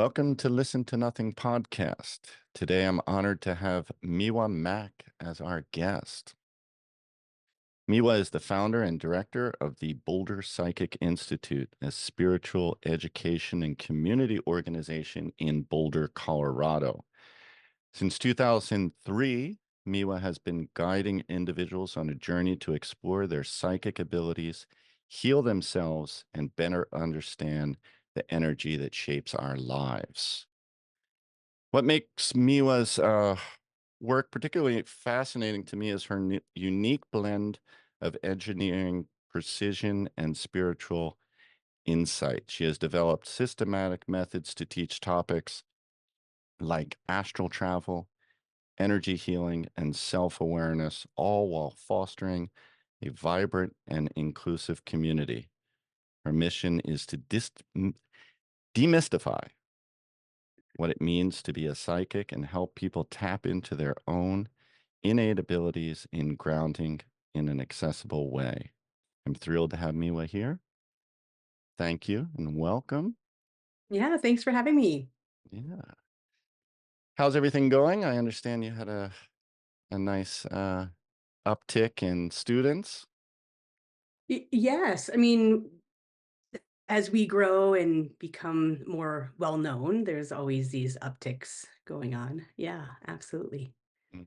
Welcome to Listen to Nothing podcast. Today I'm honored to have Miwa Mack as our guest. Miwa is the founder and director of the Boulder Psychic Institute, a spiritual education and community organization in Boulder, Colorado. Since 2003, Miwa has been guiding individuals on a journey to explore their psychic abilities, heal themselves, and better understand the energy that shapes our lives. What makes Miwa's work particularly fascinating to me is her unique blend of engineering, precision, and spiritual insight. She has developed systematic methods to teach topics like astral travel, energy healing, and self awareness, all while fostering a vibrant and inclusive community. Her mission is to demystify what it means to be a psychic and help people tap into their own innate abilities in grounding in an accessible way. I'm thrilled to have Miwa here. Thank you and welcome. Yeah, thanks for having me. Yeah. How's everything going? I understand you had a nice uptick in students. Yes, I mean, as we grow and become more well known, there's always these upticks going on. Yeah, absolutely. Mm.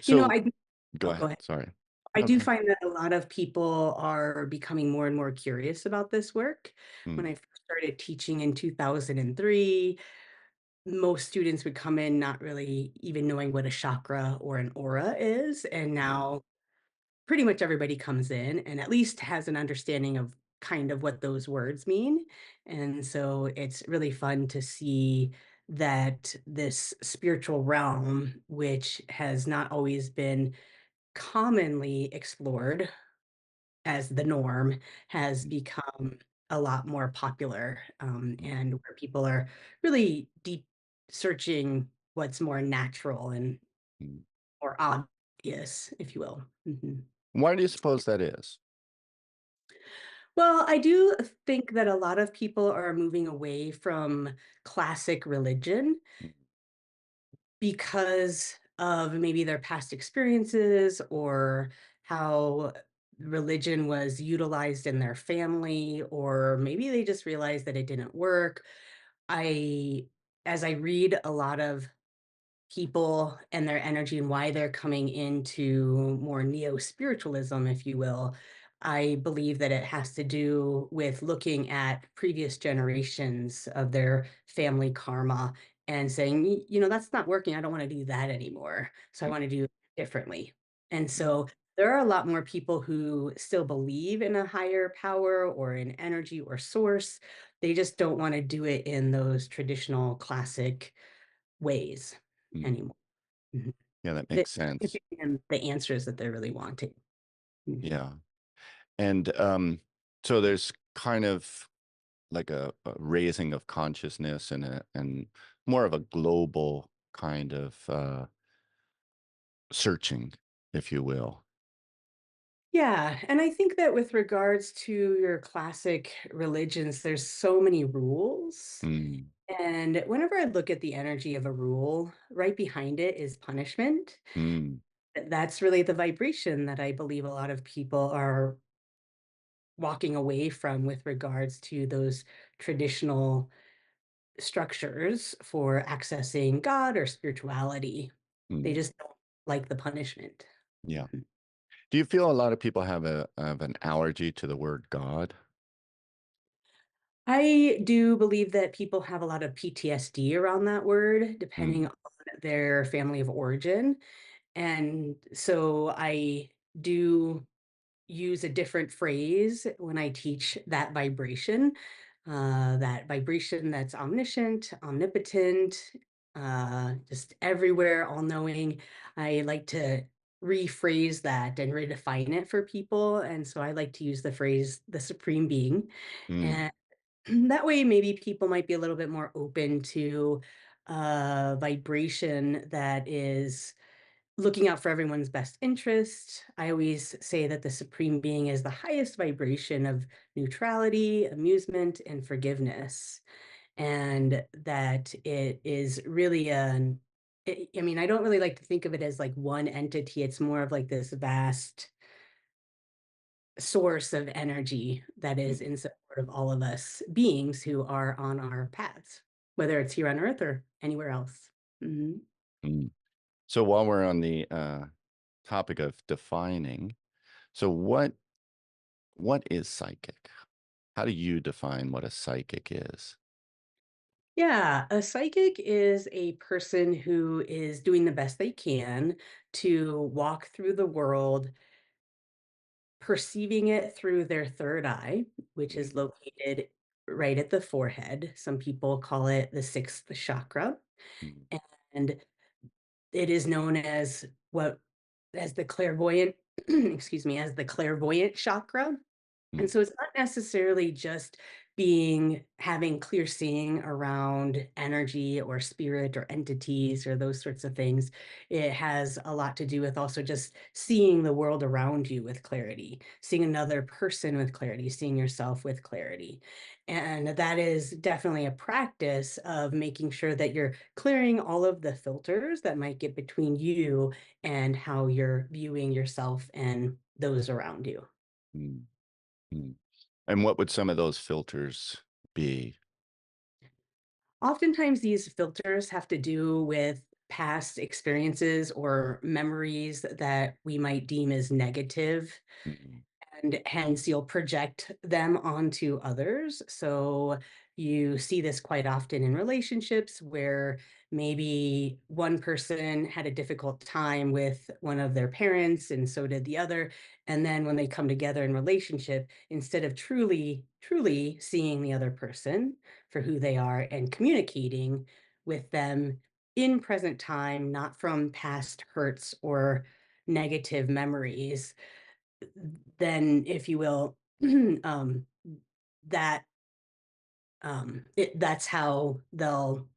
You know, So go go ahead. ahead. Sorry. I No, do go ahead. find that a lot of people are becoming more and more curious about this work. When Mm, I first started teaching in 2003, most students would come in not really even knowing what a chakra or an aura is. And mm, now pretty much everybody comes in and at least has an understanding of kind of what those words mean. And so it's really fun to see that this spiritual realm, which has not always been commonly explored as the norm, has mm, become a lot more popular, mm, and where people are really deep searching what's more natural and mm. more obvious, if you will. Mhm. Why do you suppose that is? Well, I do think that a lot of people are moving away from classic religion Mm, because of maybe their past experiences or how religion was utilized in their family, or maybe they just realized that it didn't work. I, as I read a lot of people and their energy and why they're coming into more neo spiritualism, if you will. I believe that it has to do with looking at previous generations of their family karma and saying, that's not working. I don't want to do that anymore. So I mm, want to do it differently. And mm, so there are a lot more people who still believe in a higher power or an energy or source. They just don't want to do it in those traditional classic ways mm. anymore. Mhm. Yeah, that That makes sense. giving them the answers that they're really wanting. Mhm. Yeah. And so there's kind of like a raising of consciousness and more of a global kind of searching, if you will. Yeah, and I think that with regards to your classic religions, there's so many rules. Mm, And whenever I look at the energy of a rule, right behind it is punishment. mm, That's really the vibration that I believe a lot of people are walking away from with regards to those traditional structures for accessing God or spirituality. They mm. just don't like the punishment. Yeah. Do you feel a lot of people have an allergy to the word God? I do believe that people have a lot of PTSD around that word, depending Mm, on their family of origin. And so I do use a different phrase when I teach that vibration that's omniscient, omnipotent, just everywhere, all knowing. I like to rephrase that and redefine it for people. And so I like to use the phrase the supreme being. mm, And that way, maybe people might be a little bit more open to vibration that is looking out for everyone's best interest. I always say that the supreme being is the highest vibration of neutrality, amusement, and forgiveness. and that it is really I mean, I don't really like to think of it as like one entity. It's more of like this vast source of energy that is Mm, in support of all of us beings who are on our paths, whether it's here on Earth or anywhere else. Mhm. mm. So while we're on the topic of defining, so what is psychic? How do you define what a psychic is? Yeah, a psychic is a person who is doing the best they can to walk through the world, perceiving it through their third eye, which is Mm, located right at the forehead. Some people call it the sixth chakra. mm, And it is known as the clairvoyant, excuse me, as the clairvoyant chakra. And mm, so it's not necessarily just having clear seeing around energy or spirit or entities or those sorts of things. It has a lot to do with also just seeing the world around you with clarity, seeing another person with clarity, seeing yourself with clarity. And that is definitely a practice of making sure that you're clearing all of the filters that might get between you and how you're viewing yourself and those around you. mm, mm. And what would some of those filters be? Oftentimes, these filters have to do with past experiences or memories that we might deem as negative, Mm, and hence you'll project them onto others. So you see this quite often in relationships where maybe one person had a difficult time with one of their parents and so did the other. And then when they come together in relationship, instead of truly seeing the other person for who they are and communicating with them in present time, not from past hurts or negative memories, then, if you will, um, that that's how they'll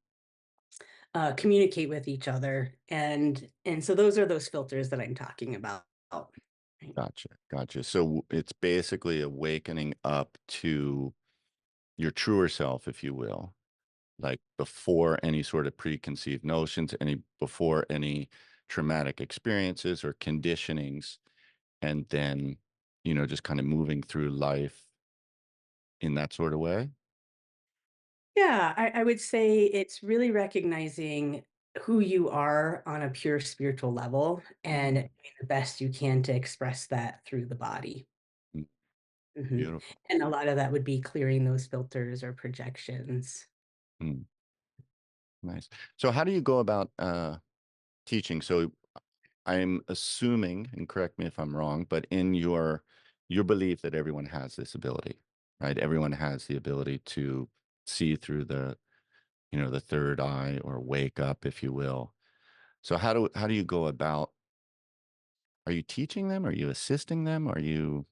communicate with each other, and so those are those filters that I'm talking about. Right. gotcha, gotcha. So it's basically awakening up to your truer self, if you will, like before any sort of preconceived notions, before any traumatic experiences or conditionings, and then, just kind of moving through life in that sort of way. Yeah, I would say it's really recognizing who you are on a pure spiritual level and Mm, doing the best you can to express that through the body. mm, Mhm. beautiful. And a lot of that would be clearing those filters or projections. Mm, nice. So how do you go about teaching? So I'm assuming, and correct me if I'm wrong, but in your belief that everyone has this ability, right? Everyone has the ability to see through the third eye or wake up, if you will. So how do you go about, are you teaching them? Are you assisting them? Are you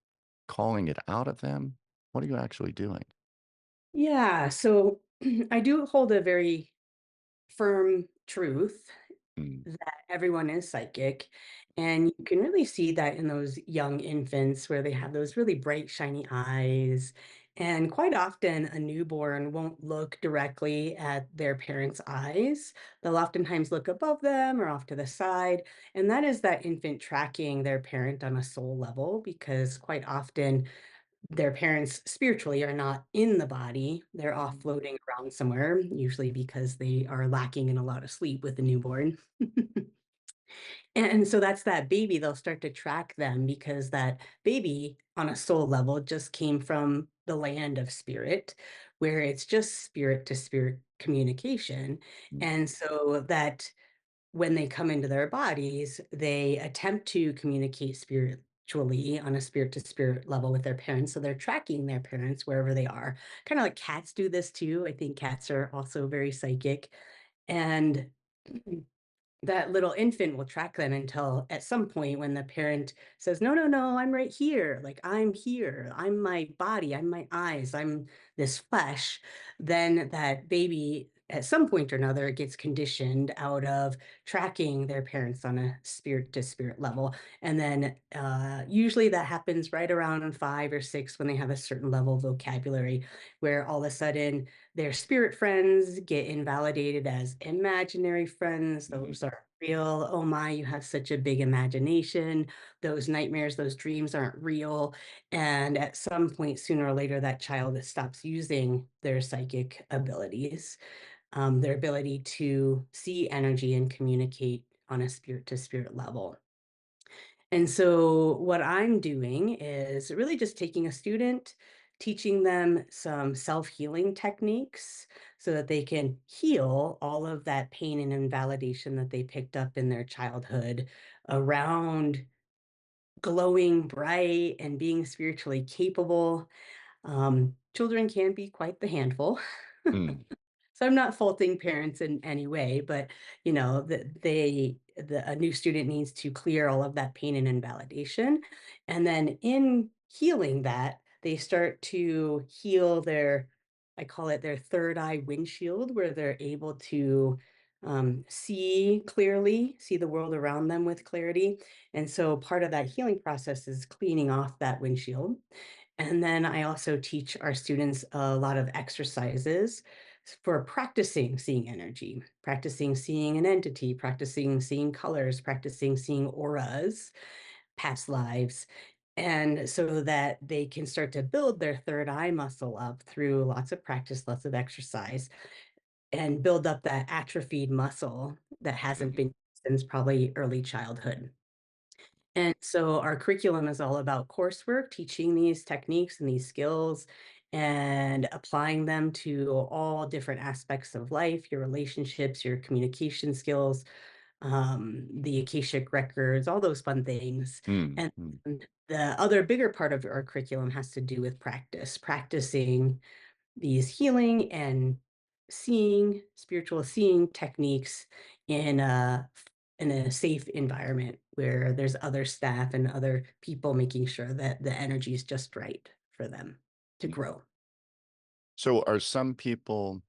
calling it out of them? What are you actually doing? Yeah, so I do hold a very firm truth Mm, that everyone is psychic. And you can really see that in those young infants where they have those really bright, shiny eyes. And quite often, a newborn won't look directly at their parents' eyes. They'll oftentimes look above them or off to the side. And that is that infant tracking their parent on a soul level, because quite often their parents spiritually are not in the body. They're off mm, floating around somewhere, usually because they are lacking in a lot of sleep with the newborn. And so that's that baby, they'll start to track them because that baby on a soul level just came from the land of spirit, where it's just spirit to spirit communication. mm, And so that when they come into their bodies, they attempt to communicate spiritually on a spirit to spirit level with their parents. So they're tracking their parents wherever they are. Kind of like cats do this too. I think cats are also very psychic. And that little infant will track them until at some point when the parent says, no, no, no, I'm right here. Like, I'm here. I'm my body. I'm my eyes. I'm this flesh. Then that baby at some point or another gets conditioned out of tracking their parents on a spirit to spirit level. And then usually that happens right around 5 or 6 when they have a certain level of vocabulary, where all of a sudden their spirit friends get invalidated as imaginary friends. Mm, Those are real. Oh my, you have such a big imagination. Those nightmares, those dreams aren't real. And at some point, sooner or later, that child stops using their psychic abilities, their ability to see energy and communicate on a spirit to spirit level. And so, what I'm doing is really just taking a student, teaching them some self healing techniques so that they can heal all of that pain and invalidation that they picked up in their childhood around glowing bright and being spiritually capable. Children can be quite the handful. mm, So I'm not faulting parents in any way, but that a new student needs to clear all of that pain and invalidation. And then in healing that, they start to heal their, I call it their third eye windshield, where they're able to see clearly, see the world around them with clarity. And so part of that healing process is cleaning off that windshield. And then I also teach our students a lot of exercises for practicing seeing energy, practicing seeing an entity, practicing seeing colors, practicing seeing auras, past lives. And so that they can start to build their third eye muscle up through lots of practice, lots of exercise, and build up that atrophied muscle that hasn't mhm, been since probably early childhood. And so our curriculum is all about coursework, teaching these techniques and these skills and applying them to all different aspects of life, your relationships, your communication skills, the Akashic records, all those fun things. mm, And mm, the other bigger part of our curriculum has to do with practice, practicing these healing and spiritual seeing techniques in a safe environment where there's other staff and other people making sure that the energy is just right for them to mm. grow. So are some people,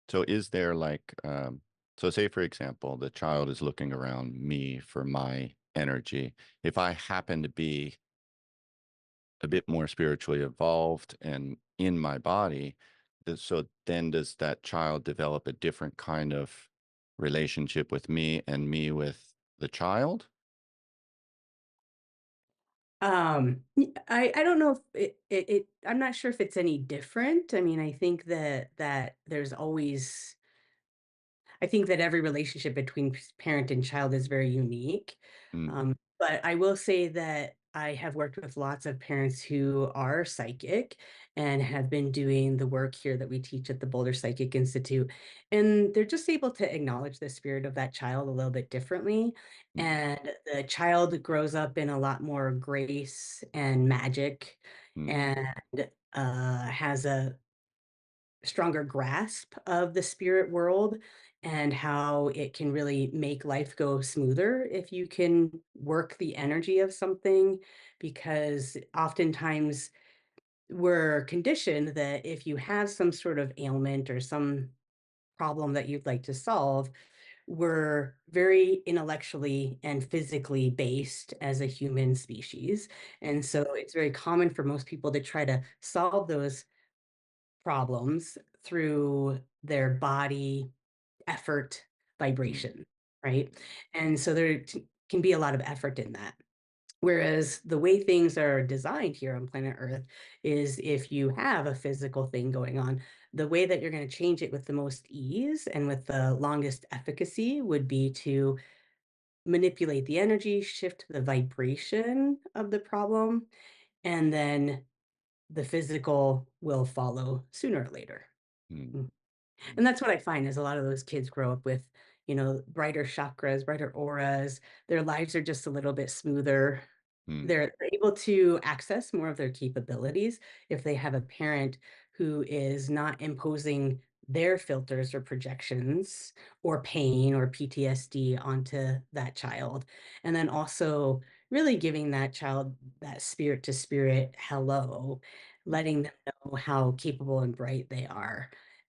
so is there like, so say for example, the child is looking around me for my energy. If I happen to be a bit more spiritually evolved and in my body, so then does that child develop a different kind of relationship with me and me with the child? I don't know if I'm not sure if it's any different. I mean, I think that there's always I think that every relationship between parent and child is very unique. Mm, But I will say that I have worked with lots of parents who are psychic and have been doing the work here that we teach at the Boulder Psychic Institute. And they're just able to acknowledge the spirit of that child a little bit differently. mm, And the child grows up in a lot more grace and magic mm, and has a stronger grasp of the spirit world and how it can really make life go smoother if you can work the energy of something. Because oftentimes we're conditioned that if you have some sort of ailment or some problem that you'd like to solve, we're very intellectually and physically based as a human species. And so it's very common for most people to try to solve those problems through their body effort mm, vibration, right? And so can be a lot of effort in that. Whereas the way things are designed here on planet Earth is if you have a physical thing going on, the way that you're going to change it with the most ease and with the longest efficacy would be to manipulate the energy, shift the vibration of the problem, and then the physical will follow sooner or later. mm, Mm. mm, And that's what I find is a lot of those kids grow up with, brighter chakras, brighter auras. Their lives are just a little bit smoother. mm, They're able to access more of their capabilities if they have a parent who is not imposing their filters or projections or pain or PTSD onto that child. And then also really giving that child that spirit to spirit hello, letting them know how capable and bright they are.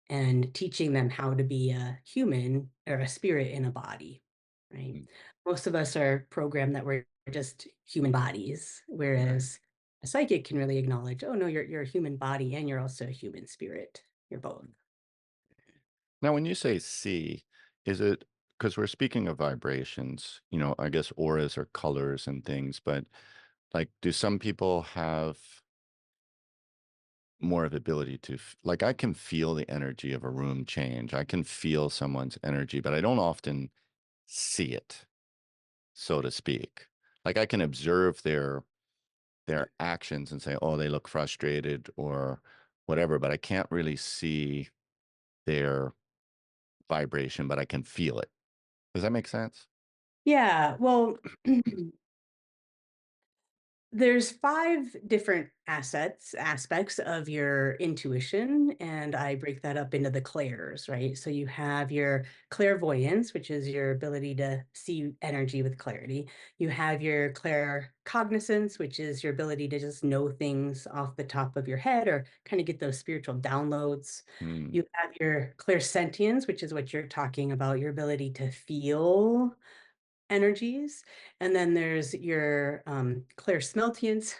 and teaching them how to be a human or a spirit in a body, right? Mm. Most of us are programmed that we're just human bodies, Right. whereas a psychic can really acknowledge, oh no, you're a human body and you're also a human spirit. You're both. Now, when you say see, is it because we're speaking of vibrations, I guess auras are colors and things, but like, do some people have more of ability to, like, I can feel the energy of a room change. I can feel someone's energy, but I don't often see it, so to speak. Like, I can observe their actions and say, oh, they look frustrated or whatever, but I can't really see their vibration, but I can feel it. Does that make sense? Yeah, well, there's 5 different aspects of your intuition, and I break that up into the clairs, right? So you have your clairvoyance, which is your ability to see energy with clarity. You have your claircognizance, which is your ability to just know things off the top of your head or kind of get those spiritual downloads. Mm, You have your clairsentience, which is what you're talking about, your ability to feel energies. And then there's your clairsmeltience,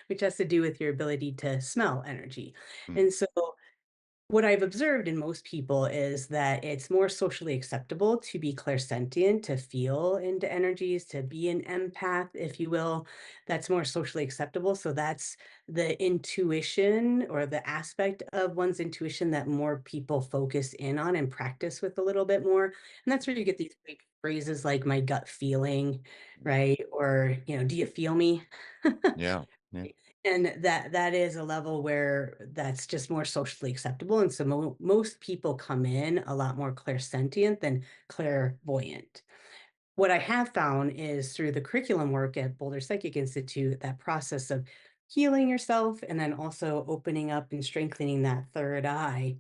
which has to do with your ability to smell energy. mm, And so what I've observed in most people is that it's more socially acceptable to be clairsentient, to feel into energies, to be an empath, if you will. That's more socially acceptable. So that's the intuition or the aspect of one's intuition that more people focus in on and practice with a little bit more. And that's where you get these big phrases like my gut feeling, mm. right? Or, do you feel me? Yeah. Yeah. And that is a level where that's just more socially acceptable, and so most people come in a lot more clairsentient than clairvoyant. What I have found is through the curriculum work at Boulder Psychic Institute, that process of healing yourself and then also opening up and strengthening that third eye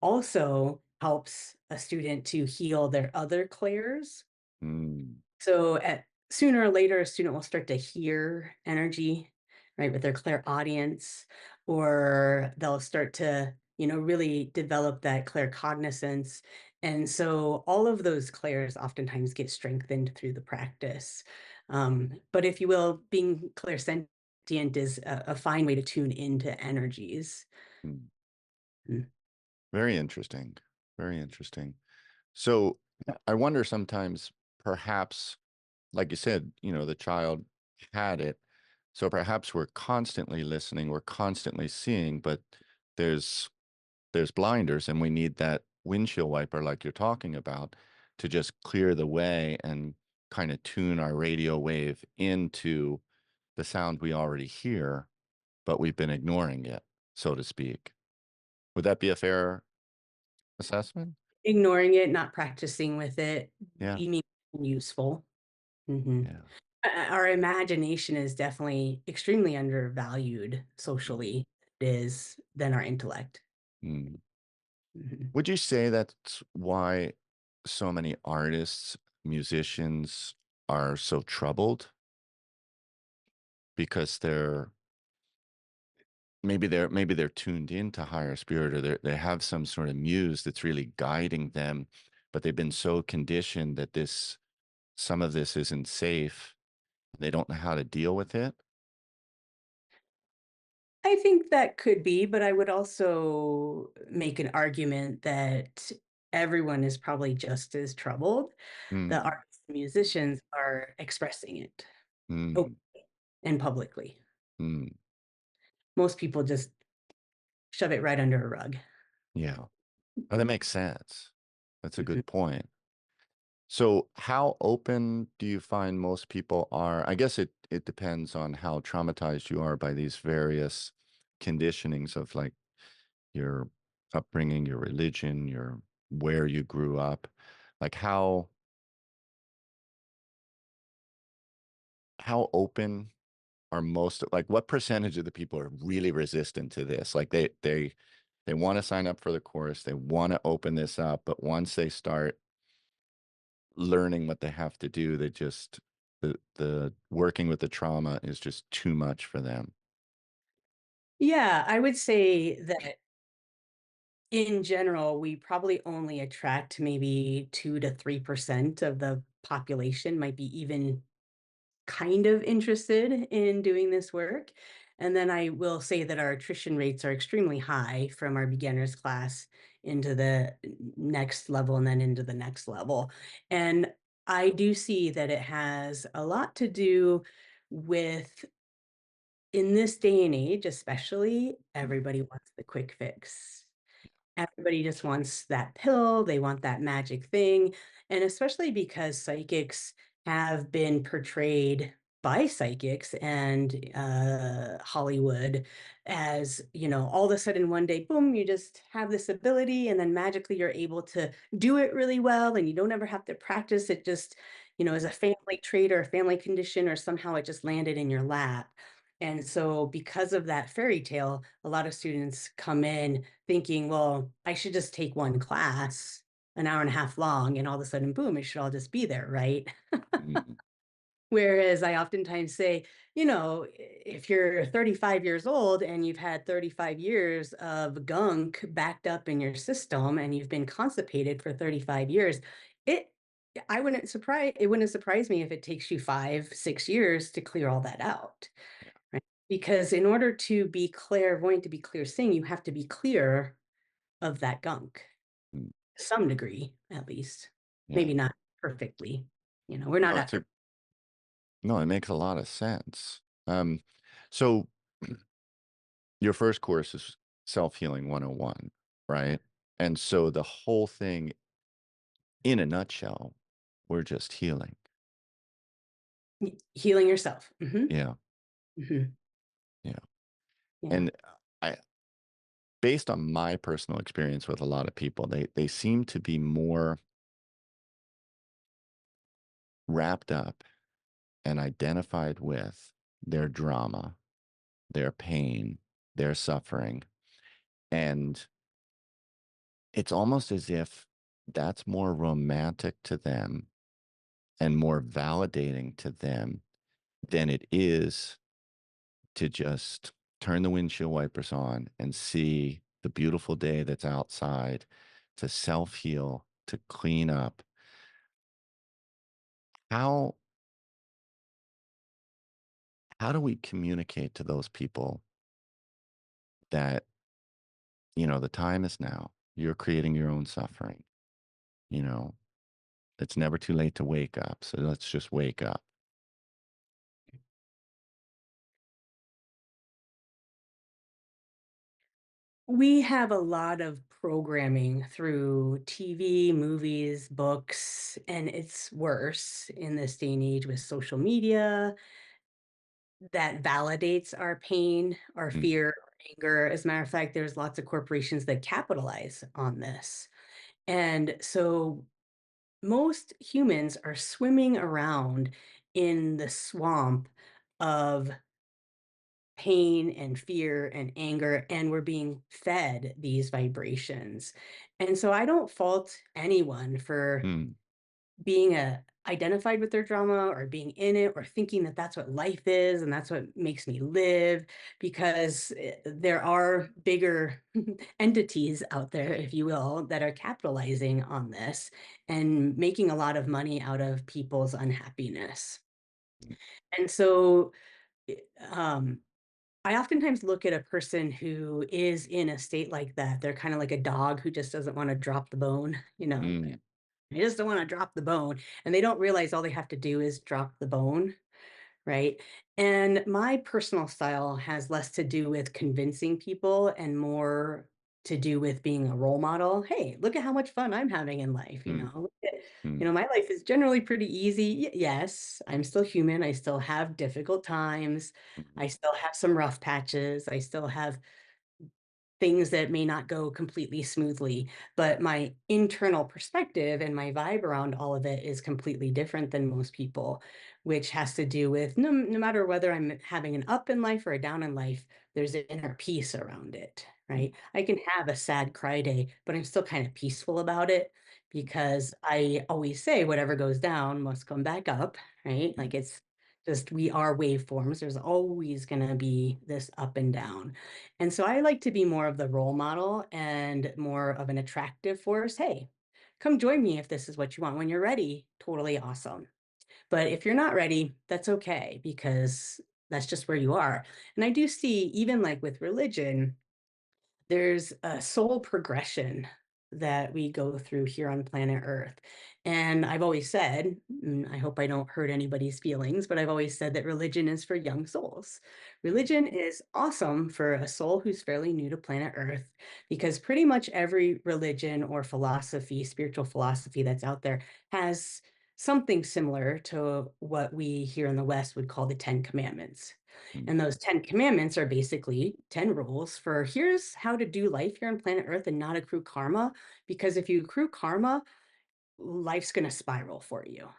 also helps a student to heal their other clairs. Mm, So at sooner or later, a student will start to hear energy, right, with their clairaudience, or they'll start to, really develop that claircognizance. And so all of those clairs oftentimes get strengthened through the practice. But if you will, being clairsentient is a fine way to tune into energies. mm. Mm. Very interesting. Very interesting. So I wonder sometimes, perhaps, like you said, the child had it. So perhaps we're constantly listening, we're constantly seeing, but there's there's blinders and we need that windshield wiper like you're talking about to just clear the way and kind of tune our radio wave into the sound we already hear, but we've been ignoring it, so to speak. Would that be a fair assessment? Ignoring it, not practicing with it, Yeah. deeming it useful. Mhm. Yeah. Our imagination is definitely extremely undervalued Mm. socially, it is than our intellect. Mm. Mhm. Would you say that's why so many artists, musicians are so troubled? Because maybe they're tuned into higher spirit, or they have some sort of muse that's really guiding them, but they've been so conditioned that this some of this isn't safe. They don't know how to deal with it. I think that could be, but I would also make an argument that everyone is probably just as troubled. The Mm, artists and musicians are expressing it mm, openly and publicly. mm. Most people just shove it right under a rug. Yeah. Oh, that makes sense. That's a Mhm. good point. So, how open do you find most people are? I guess it depends on how traumatized you are by these various conditionings of, like, your upbringing, your religion, your where you grew up. Like, how open are most, like, what percentage of the people are really resistant to this? Like, they want to sign up for the course, they want to open this up, but once they start learning what they have to do, they just the working with the trauma is just too much for them. Yeah, I would say that in general, we probably only attract maybe 2 to 3% of the population might be even kind of interested in doing this work. And then I will say that our attrition rates are extremely high from our beginners class into the next level and then into the next level. And I do see that it has a lot to do with, in this day and age, especially, Mm, everybody wants the quick fix. Everybody just wants that pill, they want that magic thing, and especially because psychics have been portrayed by psychics and, Hollywood as, all of a sudden one day, boom, you just have this ability, and then magically you're able to do it really well, and you don't ever have to practice, it just, is a family trait or a family condition, or somehow it just landed in your lap. And so because of that fairy tale, a lot of students come in thinking, well, I should just take one class, an hour and a half long, and all of a sudden, boom, it should all just be there, right? mm, Whereas I oftentimes say, if you're 35 years old and you've had 35 years of gunk backed up in your system and you've been constipated for 35 years, it it wouldn't surprise me if it takes you 5, 6 years to clear all that out. yeah, Right? Because in order to be clairvoyant, to be clear seeing, you have to be clear of that gunk, mm, to some degree, at least. yeah. Maybe not perfectly. We're No, not it's at a no, it makes a lot of sense. So your first course is self-healing 101, right? And so the whole thing in a nutshell, we're just healing. healing yourself. Yeah, Mhm. yeah. Yeah. And I based on my personal experience with a lot of people, they seem to be more wrapped up and identified with their drama, their pain, their suffering. And it's almost as if that's more romantic to them and more validating to them than it is to just turn the windshield wipers on and see the beautiful day that's outside, to self heal, to clean up. How how do we communicate to those people that, the time is now. You're creating your own suffering, you know? It's never too late to wake up, so let's just wake up. We have a lot of programming through TV, movies, books, and it's worse in this day and age with social media that validates our pain, our Mm, fear, our anger. As a matter of fact, there's lots of corporations that capitalize on this. And so most humans are swimming around in the swamp of pain and fear and anger, and we're being fed these vibrations. And so I don't fault anyone for mm, being identified with their drama or being in it or thinking that that's what life is and that's what makes me live, because there are bigger entities out there, if you will, that are capitalizing on this and making a lot of money out of people's unhappiness. mm, And so eh, um I oftentimes look at a person who is in a state like that. They're kind of like a dog who just doesn't want to drop the bone, mm, they just don't want to drop the bone, and they don't realize all they have to do is drop the bone, right? And my personal style has less to do with convincing people and more to do with being a role model. Hey, look at how much fun I'm having in life, mm, Look at, mm, my life is generally pretty easy. Yes, I'm still human. I still have difficult times. mhm, I still have some rough patches. I still have things that may not go completely smoothly, but my internal perspective and my vibe around all of it is completely different than most people, which has to do with no matter whether I'm having an up in life or a down in life, there's an inner peace around it, mm, right? I can have a sad cry day, but I'm still kind of peaceful about it because I always say whatever goes down must come back up, right? mm, Like it's Just we are waveforms. There's always going to be this up and down. And so I like to be more of the role model and more of an attractive force. Hey, come join me if this is what you want. When you're ready, totally awesome. But if you're not ready, that's okay because that's just where you are. And I do see, even like with religion, there's a soul progression that we go through here on planet Earth. And I've always said, I hope I don't hurt anybody's feelings, but I've always said that religion is for young souls. Religion is awesome for a soul who's fairly new to planet Earth because pretty much every religion or philosophy, spiritual philosophy that's out there has something similar to what we here in the West would call the Ten Commandments. Mm, And those 10 commandments are basically 10 rules for here's how to do life here on planet Earth and not accrue karma. Because if you accrue karma, life's going to spiral for you,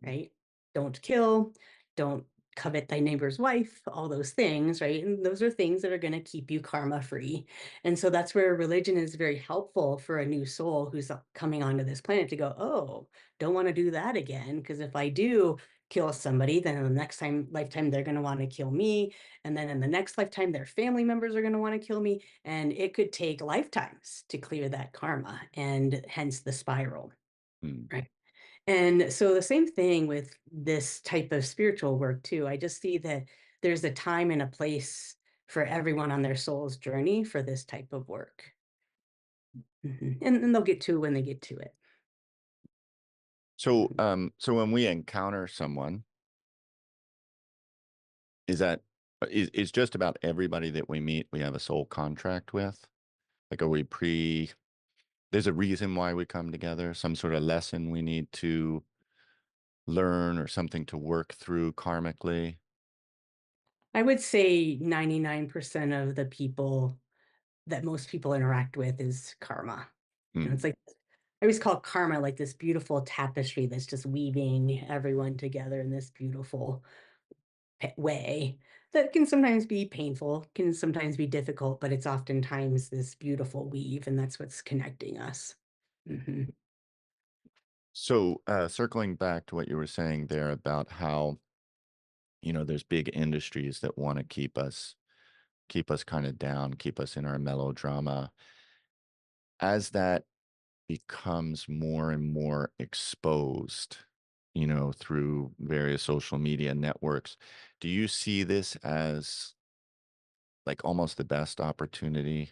mm, right? Don't kill, don't covet thy neighbor's wife, all those things, right? And those are things that are going to keep you karma free. And so that's where religion is very helpful for a new soul who's coming onto this planet to go, oh, don't want to do that again. Because if I do kill somebody, then in the next time lifetime, they're going to want to kill me. And then in the next lifetime, their family members are going to want to kill me. And it could take lifetimes to clear that karma and hence the spiral. mm. Right. And so the same thing with this type of spiritual work too. I just see that there's a time and a place for everyone on their soul's journey for this type of work. And they'll get to it when they get to it. So, so when we encounter someone, is that is just about everybody that we meet, we have a soul contract with? Like, are we pre, there's a reason why we come together, some sort of lesson we need to learn or something to work through karmically? I would say 99% of the people that most people interact with is karma. It's Mm, like I always call karma like this beautiful tapestry that's just weaving everyone together in this beautiful way that can sometimes be painful, can sometimes be difficult, but it's oftentimes this beautiful weave, and that's what's connecting us. mm. Mhm. So, circling back to what you were saying there about how, there's big industries that want to keep us kind of down, keep us in our melodrama. As that becomes more and more exposed, through various social media networks, do you see this as like almost the best opportunity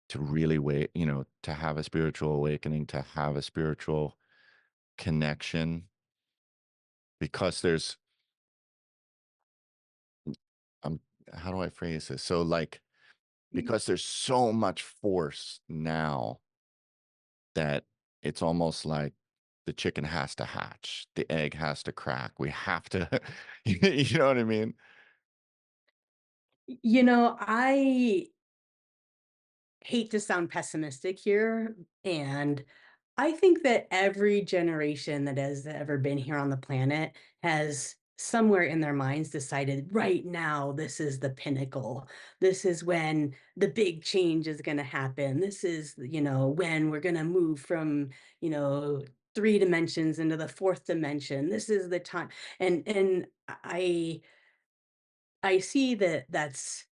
to really wait, to have a spiritual awakening, to have a spiritual connection? Because there's, um, how do I phrase this? So, like, because there's so much force now that it's almost like the chicken has to hatch, the egg has to crack. We have to, you know what I mean? I hate to sound pessimistic here, and I think that every generation that has ever been here on the planet has somewhere in their minds decided right now this is the pinnacle. This is when the big change is going to happen. This is, when we're going to move from, you know, three dimensions into the fourth dimension. This is the time. And I see that that's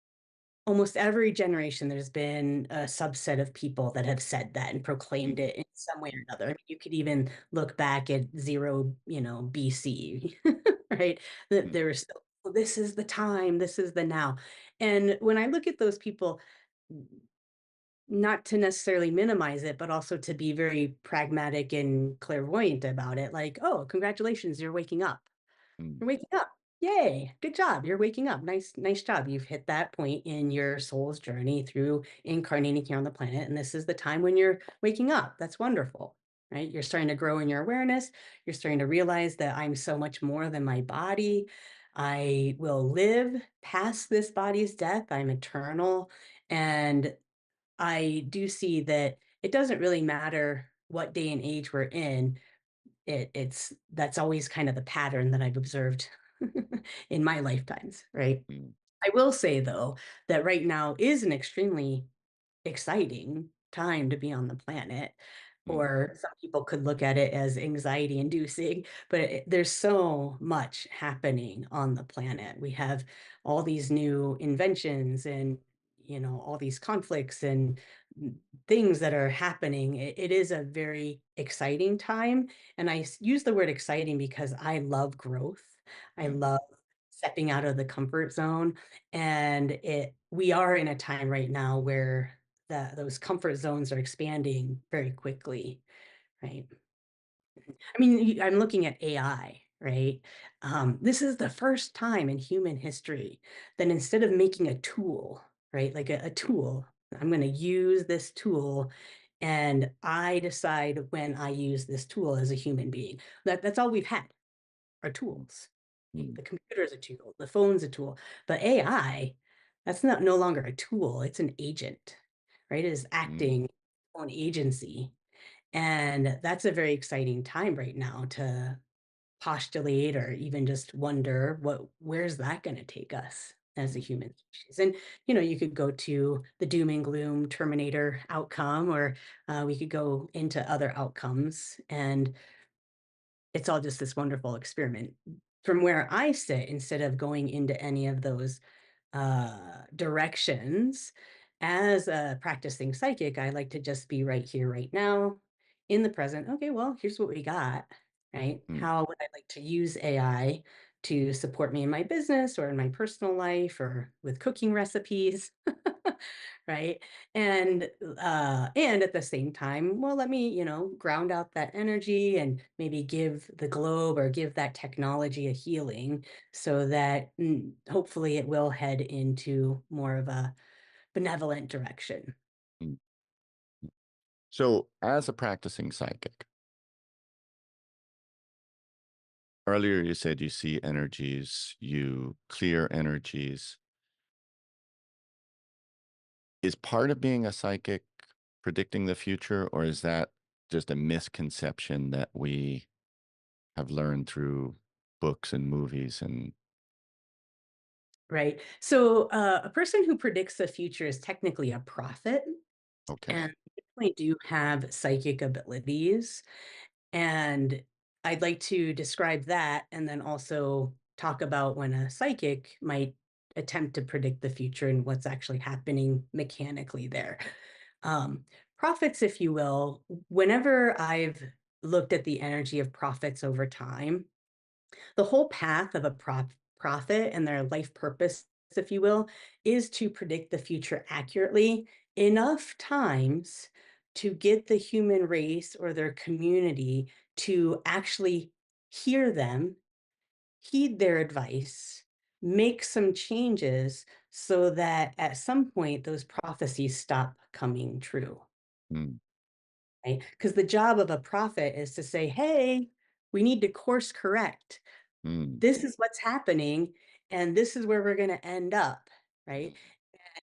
almost every generation, there's been a subset of people that have said that and proclaimed Mm, it in some way or another. I mean, you could even look back at 0, BC, right? That mm, there was still, "Well, this is the time, this is the now." And when I look at those people, not to necessarily minimize it, but also to be very pragmatic and clairvoyant about it, like, "Oh, congratulations, you're waking up." mm, You're waking up. Yay, good job. You're waking up. Nice job. You've hit that point in your soul's journey through incarnating here on the planet. And this is the time when you're waking up. That's wonderful, right? You're starting to grow in your awareness. You're starting to realize that I'm so much more than my body. I will live past this body's death. I'm eternal. And I do see that it doesn't really matter what day and age we're in. It's that's always kind of the pattern that I've observed in my lifetimes, right? mm, I will say though that right now is an extremely exciting time to be on the planet. mm, or some people could look at it as anxiety inducing, but there's so much happening on the planet. We have all these new inventions and all these conflicts and things that are happening. It is a very exciting time, and use the word exciting because I love growth. I mm, love stepping out of the comfort zone, and it we are in a time right now where those comfort zones are expanding very quickly, right? I mean, I'm looking at AI, right? This is the first time in human history that instead of making a tool, right, like a tool, I'm going to use this tool, and I decide when I use this tool as a human being. That's all we've had are tools. mm, The computer is a tool, the phone's a tool, but AI, that's not no longer a tool, it's an agent, right? It is mm, acting on agency. And that's a very exciting time right now to postulate or even just wonder where's that going to take us as a mm, human species. And you could go to the doom and gloom Terminator outcome, or we could go into other outcomes, and it's all just this wonderful experiment. From where I sit, instead of going into any of those directions, as a practicing psychic, I like to just be right here, right now, in the present. Okay, well, here's what we got, right? mm, How would I like to use AI to support me in my business or in my personal life or with cooking recipes? Right? And at the same time, well, let me, ground out that energy and maybe give the globe or give that technology a healing so that hopefully it will head into more of a benevolent direction. mm. So, as a practicing psychic, earlier you said you see energies, you clear energies. Is part of being a psychic predicting the future, or is that just a misconception that we have learned through books and movies? And Right. So a person who predicts the future is technically a prophet, okay. and they definitely do have psychic abilities. And I'd like to describe that and then also talk about when a psychic might attempt to predict the future and what's actually happening mechanically there. Um, Prophets, if you will, whenever I've looked at the energy of prophets over time, the whole path of a prophet and their life purpose, if you will, is to predict the future accurately enough times to get the human race or their community to actually hear them, heed their advice, make some changes so that at some point those prophecies stop coming true. Mm, Right? Because the job of a prophet is to say, hey, we need to course correct. mm, This is what's happening, and this is where we're gonna end up, right?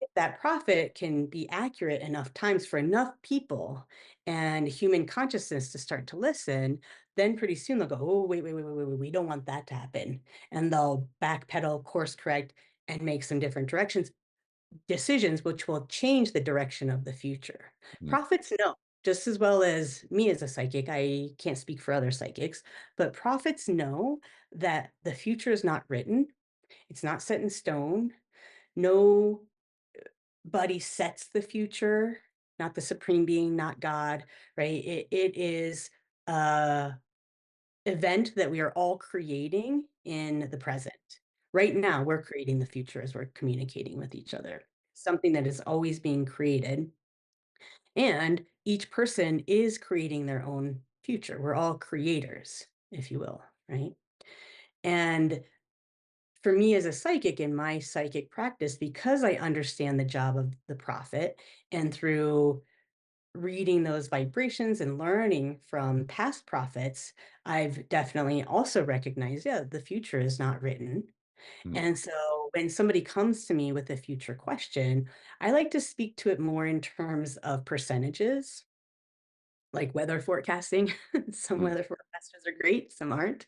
If that prophet can be accurate enough times for enough people and human consciousness to start to listen, then pretty soon they'll go, "Oh, wait, wait, wait, wait, wait, wait, we don't want that to happen." And they'll backpedal, course correct, and make some different decisions which will change the direction of the future. mm, Prophets know just as well as me as a psychic. I can't speak for other psychics, but prophets know that the future is not written, it's not set in stone. Nobody sets the future, not the supreme being, not God, right? It is a event that we are all creating in the present. Right now, we're creating the future as we're communicating with each other. Something that is always being created. And each person is creating their own future. We're all creators, if you will, right? And for me as a psychic in my psychic practice, because I understand the job of the prophet and through reading those vibrations and learning from past prophets, I've definitely also recognized, yeah, the future is not written. mm, And so when somebody comes to me with a future question, I like to speak to it more in terms of percentages, like weather forecasting. Some mm, weather forecasters are great, some aren't.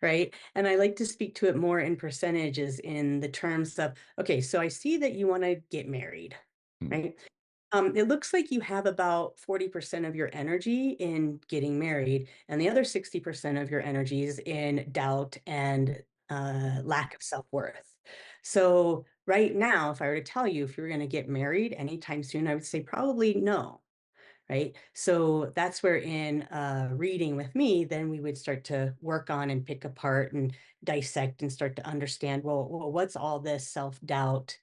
Right? And I like to speak to it more in percentages in the terms of, okay, so I see that you want to get married, mm, right? It looks like you have about 40% of your energy in getting married, and the other 60% of your energy is in doubt and lack of self-worth. So right now, if I were to tell you if you're going to get married anytime soon, I would say probably no. Right. So that's where in reading with me, then we would start to work on and pick apart and dissect and start to understand, well, what's all this self-doubt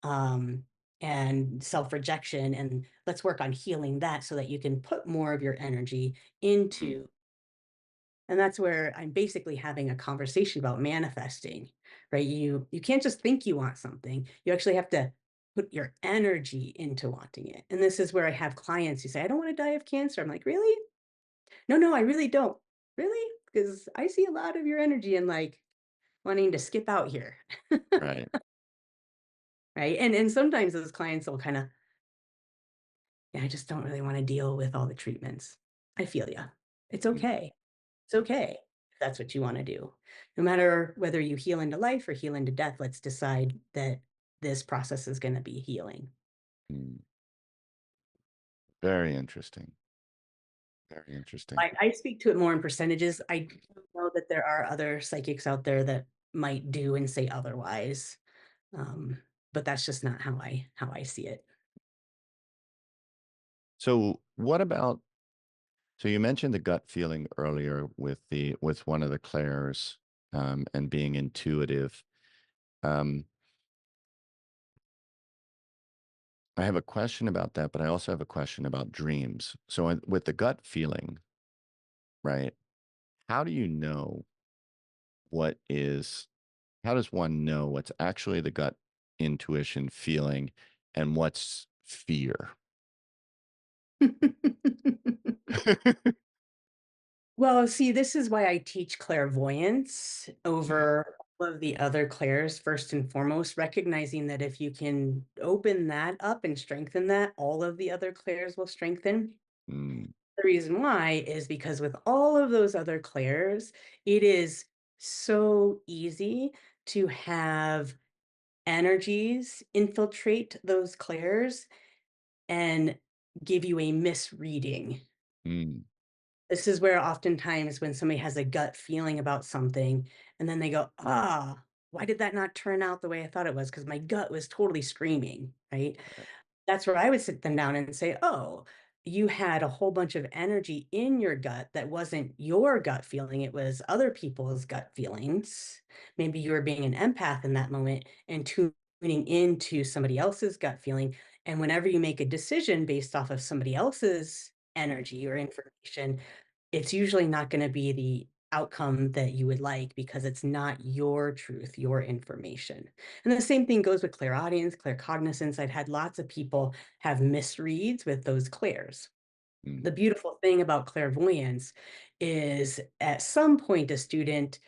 um, and self-rejection, and let's work on healing that so that you can put more of your energy Mm, into. And that's where I'm basically having a conversation about manifesting, right? You can't just think you want something. You actually have to put your energy into wanting it. And this is where I have clients who say, I don't want to die of cancer. I'm like, really? No, no, I really don't. Really? Because I see a lot of your energy in like wanting to skip out here. right. Right. And sometimes those clients will kind of, yeah, I just don't really want to deal with all the treatments. I feel you. It's Mm, okay. It's okay if that's what you wanna do. No matter whether you heal into life or heal into death, let's decide that this process is gonna be healing. mm. Very interesting. Very interesting. I speak to it more in percentages. I do know that there are other psychics out there that might do and say otherwise, um, but that's just not how I see it. So what about, so you mentioned the gut feeling earlier with one of the clairs, and being intuitive. Um, I have a question about that, but I also have a question about dreams. So with the gut feeling, right? How do you know what is, how does one know what's actually the gut intuition feeling and what's fear? Well, see, this is why I teach clairvoyance Mm, over all of the other clairs, first and foremost, recognizing that if you can open that up and strengthen that, all of the other clairs will strengthen. mm, The reason why is because with all of those other clairs, it is so easy to have energies infiltrate those clairs and give you a misreading. mm, This is where oftentimes when somebody has a gut feeling about something and then they go, "Ah, why did that not turn out the way I thought it was? Because my gut was totally screaming," right? right. That's where I would sit them down and say, "Oh, you had a whole bunch of energy in your gut that wasn't your gut feeling, it was other people's gut feelings. Maybe you were being an empath in that moment and tuning into somebody else's gut feeling, and whenever you make a decision based off of somebody else's energy or information, it's usually not gonna be the outcome that you would like because it's not your truth, your information." And the same thing goes with clairaudience, claircognizance. I've had lots of people have misreads with those clairs. Mm, The beautiful thing about clairvoyance is at some point a student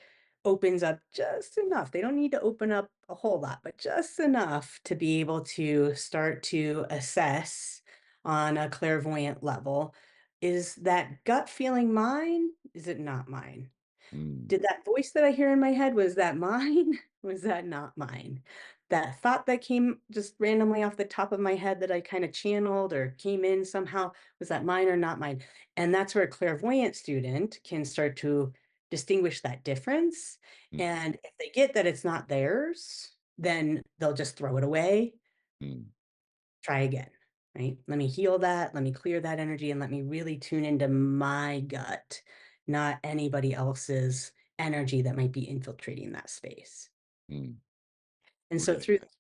opens up just enough. They don't need to open up a whole lot, but just enough to be able to start to assess on a clairvoyant level. Is that gut feeling mine? Is it not mine? mm, Did that voice that I hear in my head, was that mine? Was that not mine? That thought that came just randomly off the top of my head that I kinda channeled or came in somehow, was that mine or not mine? And that's where a clairvoyant student can start to distinguish that difference, mm, and if they get that it's not theirs, then they'll just throw it away, mm, try again, right? Let me heal that, let me clear that energy, and let me really tune into my gut, not anybody else's energy that might be infiltrating that space. mm. And so Really through nice.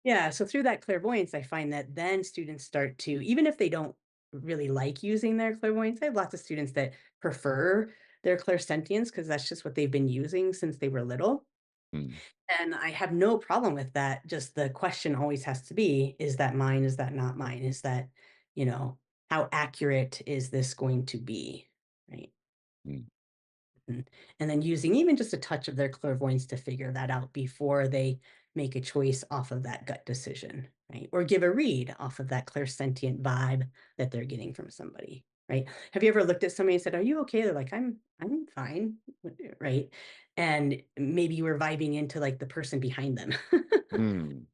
yeah, so through that clairvoyance, I find that then students start to, even if they don't really like using their clairvoyance, I have lots of students that prefer their clairsentience because that's just what they've been using since they were little. Mm, And I have no problem with that. Just the question always has to be, is that mine? Is that not mine? Is that, you know, how accurate is this going to be? Right. mm, And then using even just a touch of their clairvoyance to figure that out before they make a choice off of that gut decision, right? Or give a read off of that clairsentient vibe that they're getting from somebody, right? Have you ever looked at somebody and said, "Are you okay?" They're like, I'm fine," right? And maybe you were vibing into like the person behind them. mm.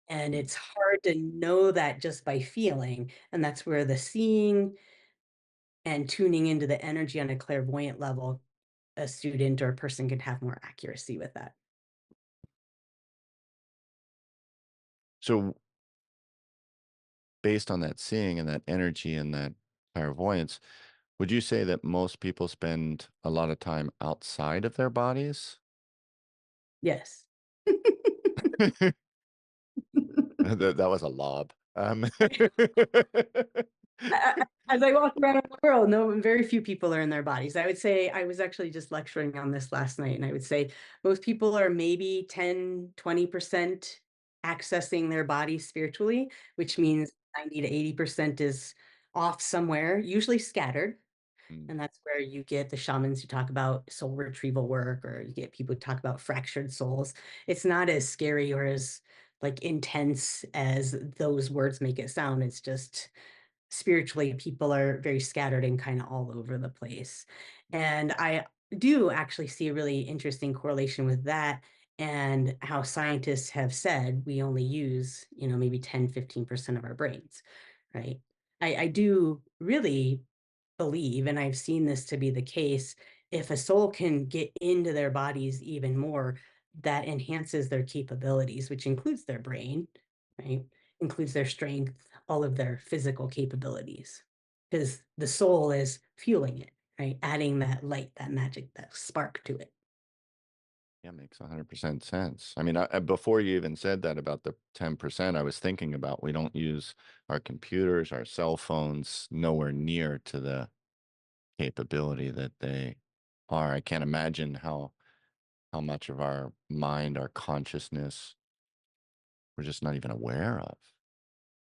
And Mm. it's hard to know that just by feeling, and that's where the seeing and tuning into the energy on a clairvoyant level, a student or a person can have more accuracy with that. So based on that seeing and that energy and that clairvoyance, would you say that most people spend a lot of time outside of their bodies? Yes. That was a lob. As I walk around the world, no, very few people are in their bodies. I would say I was actually just lecturing on this last night, and I would say most people are maybe 10, 20% accessing their body spiritually, which means 90 to 80% is off somewhere, usually scattered. Mm, And that's where you get the shamans who talk about soul retrieval work, or you get people who talk about fractured souls. It's not as scary or as like intense as those words make it sound. It's just spiritually, people are very scattered and kind of all over the place. And I do actually see a really interesting correlation with that and how scientists have said we only use, maybe 10, 15% of our brains, right? I do really believe, and I've seen this to be the case, if a soul can get into their bodies even more, that enhances their capabilities, which includes their brain, right? Includes their strength, all of their physical capabilities, because the soul is fueling it, right? Adding that light, that magic, that spark to it. yeah, makes 100% sense. I mean, before you even said that about the 10%, I was thinking about we don't use our computers, our cell phones nowhere near to the capability that they are. I can't imagine how much of our mind, our consciousness, we're just not even aware of.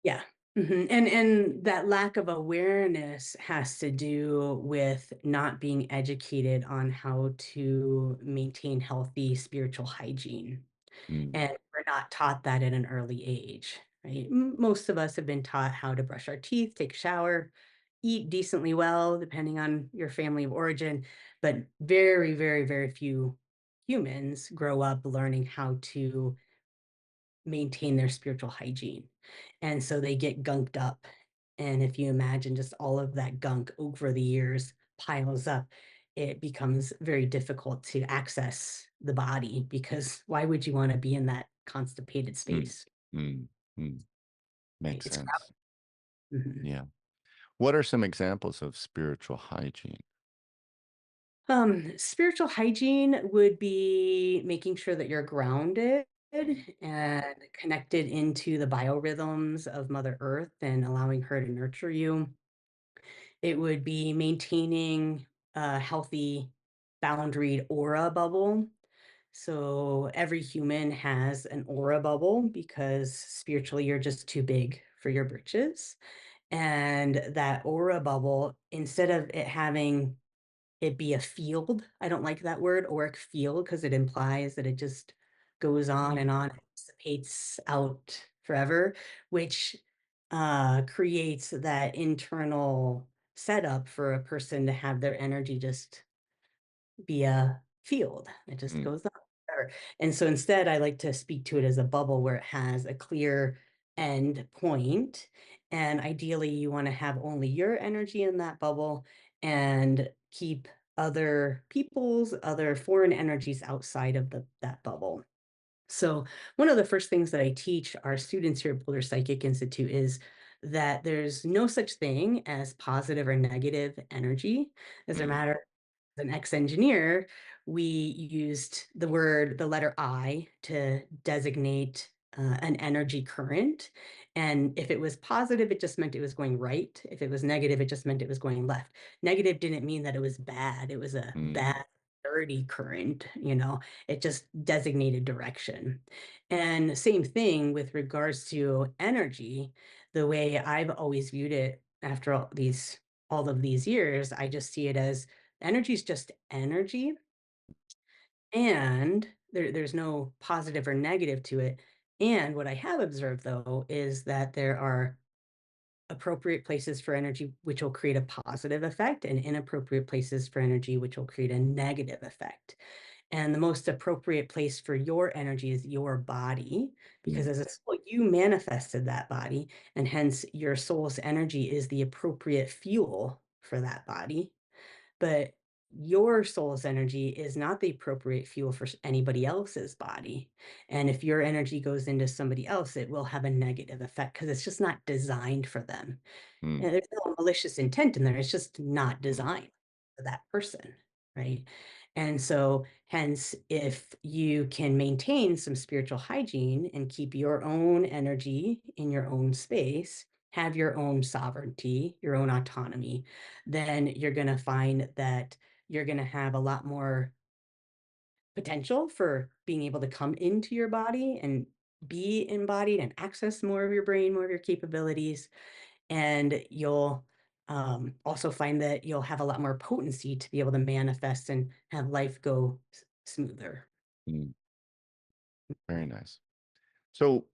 Yeah. And that lack of awareness has to do with not being educated on how to maintain healthy spiritual hygiene. Mm, And we're not taught that at an early age, right? Most of us have been taught how to brush our teeth, take a shower, eat decently well, depending on your family of origin. But very, very, very few humans grow up learning how to maintain their spiritual hygiene. And so they get gunked up. And if you imagine just all of that gunk over the years piles up, it becomes very difficult to access the body because why would you want to be in that constipated mm, space? mm, mm. Right? Makes It's sense. crowded. Mhm. Yeah. What are some examples of spiritual hygiene? Spiritual hygiene would be making sure that you're grounded and connected into the biorhythms of Mother Earth and allowing her to nurture you. It would be maintaining a healthy, boundaried aura bubble. So every human has an aura bubble because spiritually you're just too big for your britches. And that aura bubble, instead of it having it be a field. I don't like that word, auric field, because it implies that it just goes on, and dissipates out forever, which creates that internal setup for a person to have their energy just be a field. It just Mm, goes on forever. And so instead, I like to speak to it as a bubble where it has a clear end point. And ideally, you want to have only your energy in that bubble and keep other people's, other foreign energies outside of that bubble. So, one of the first things that I teach our students here at Boulder Psychic Institute is that there's no such thing as positive or negative energy. As a mm, matter as an ex-engineer, we used the letter I to designate an energy current. And if it was positive, it just meant it was going right. If it was negative, it just meant it was going left. Negative didn't mean that it was bad. It was a mm, bad, dirty current. It just designated direction. And same thing with regards to energy, the way I've always viewed it after all of these years, I just see it as energy is just energy, and there's no positive or negative to it. And what I have observed though is that there are appropriate places for energy which will create a positive effect and inappropriate places for energy which will create a negative effect. And the most appropriate place for your energy is your body, because Mm, as a soul, you manifested that body, and hence your soul's energy is the appropriate fuel for that body. But your soul's energy is not the appropriate fuel for anybody else's body. And if your energy goes into somebody else, it will have a negative effect because it's just not designed for them. mm, And there's no malicious intent in there. It's just not designed for that person, right? And so, hence, if you can maintain some spiritual hygiene and keep your own energy in your own space, have your own sovereignty, your own autonomy, then you're going to find that you're going to have a lot more potential for being able to come into your body and be embodied and access more of your brain, more of your capabilities, and you'll also find that you'll have a lot more potency to be able to manifest and have life go smoother. mm. Very nice. So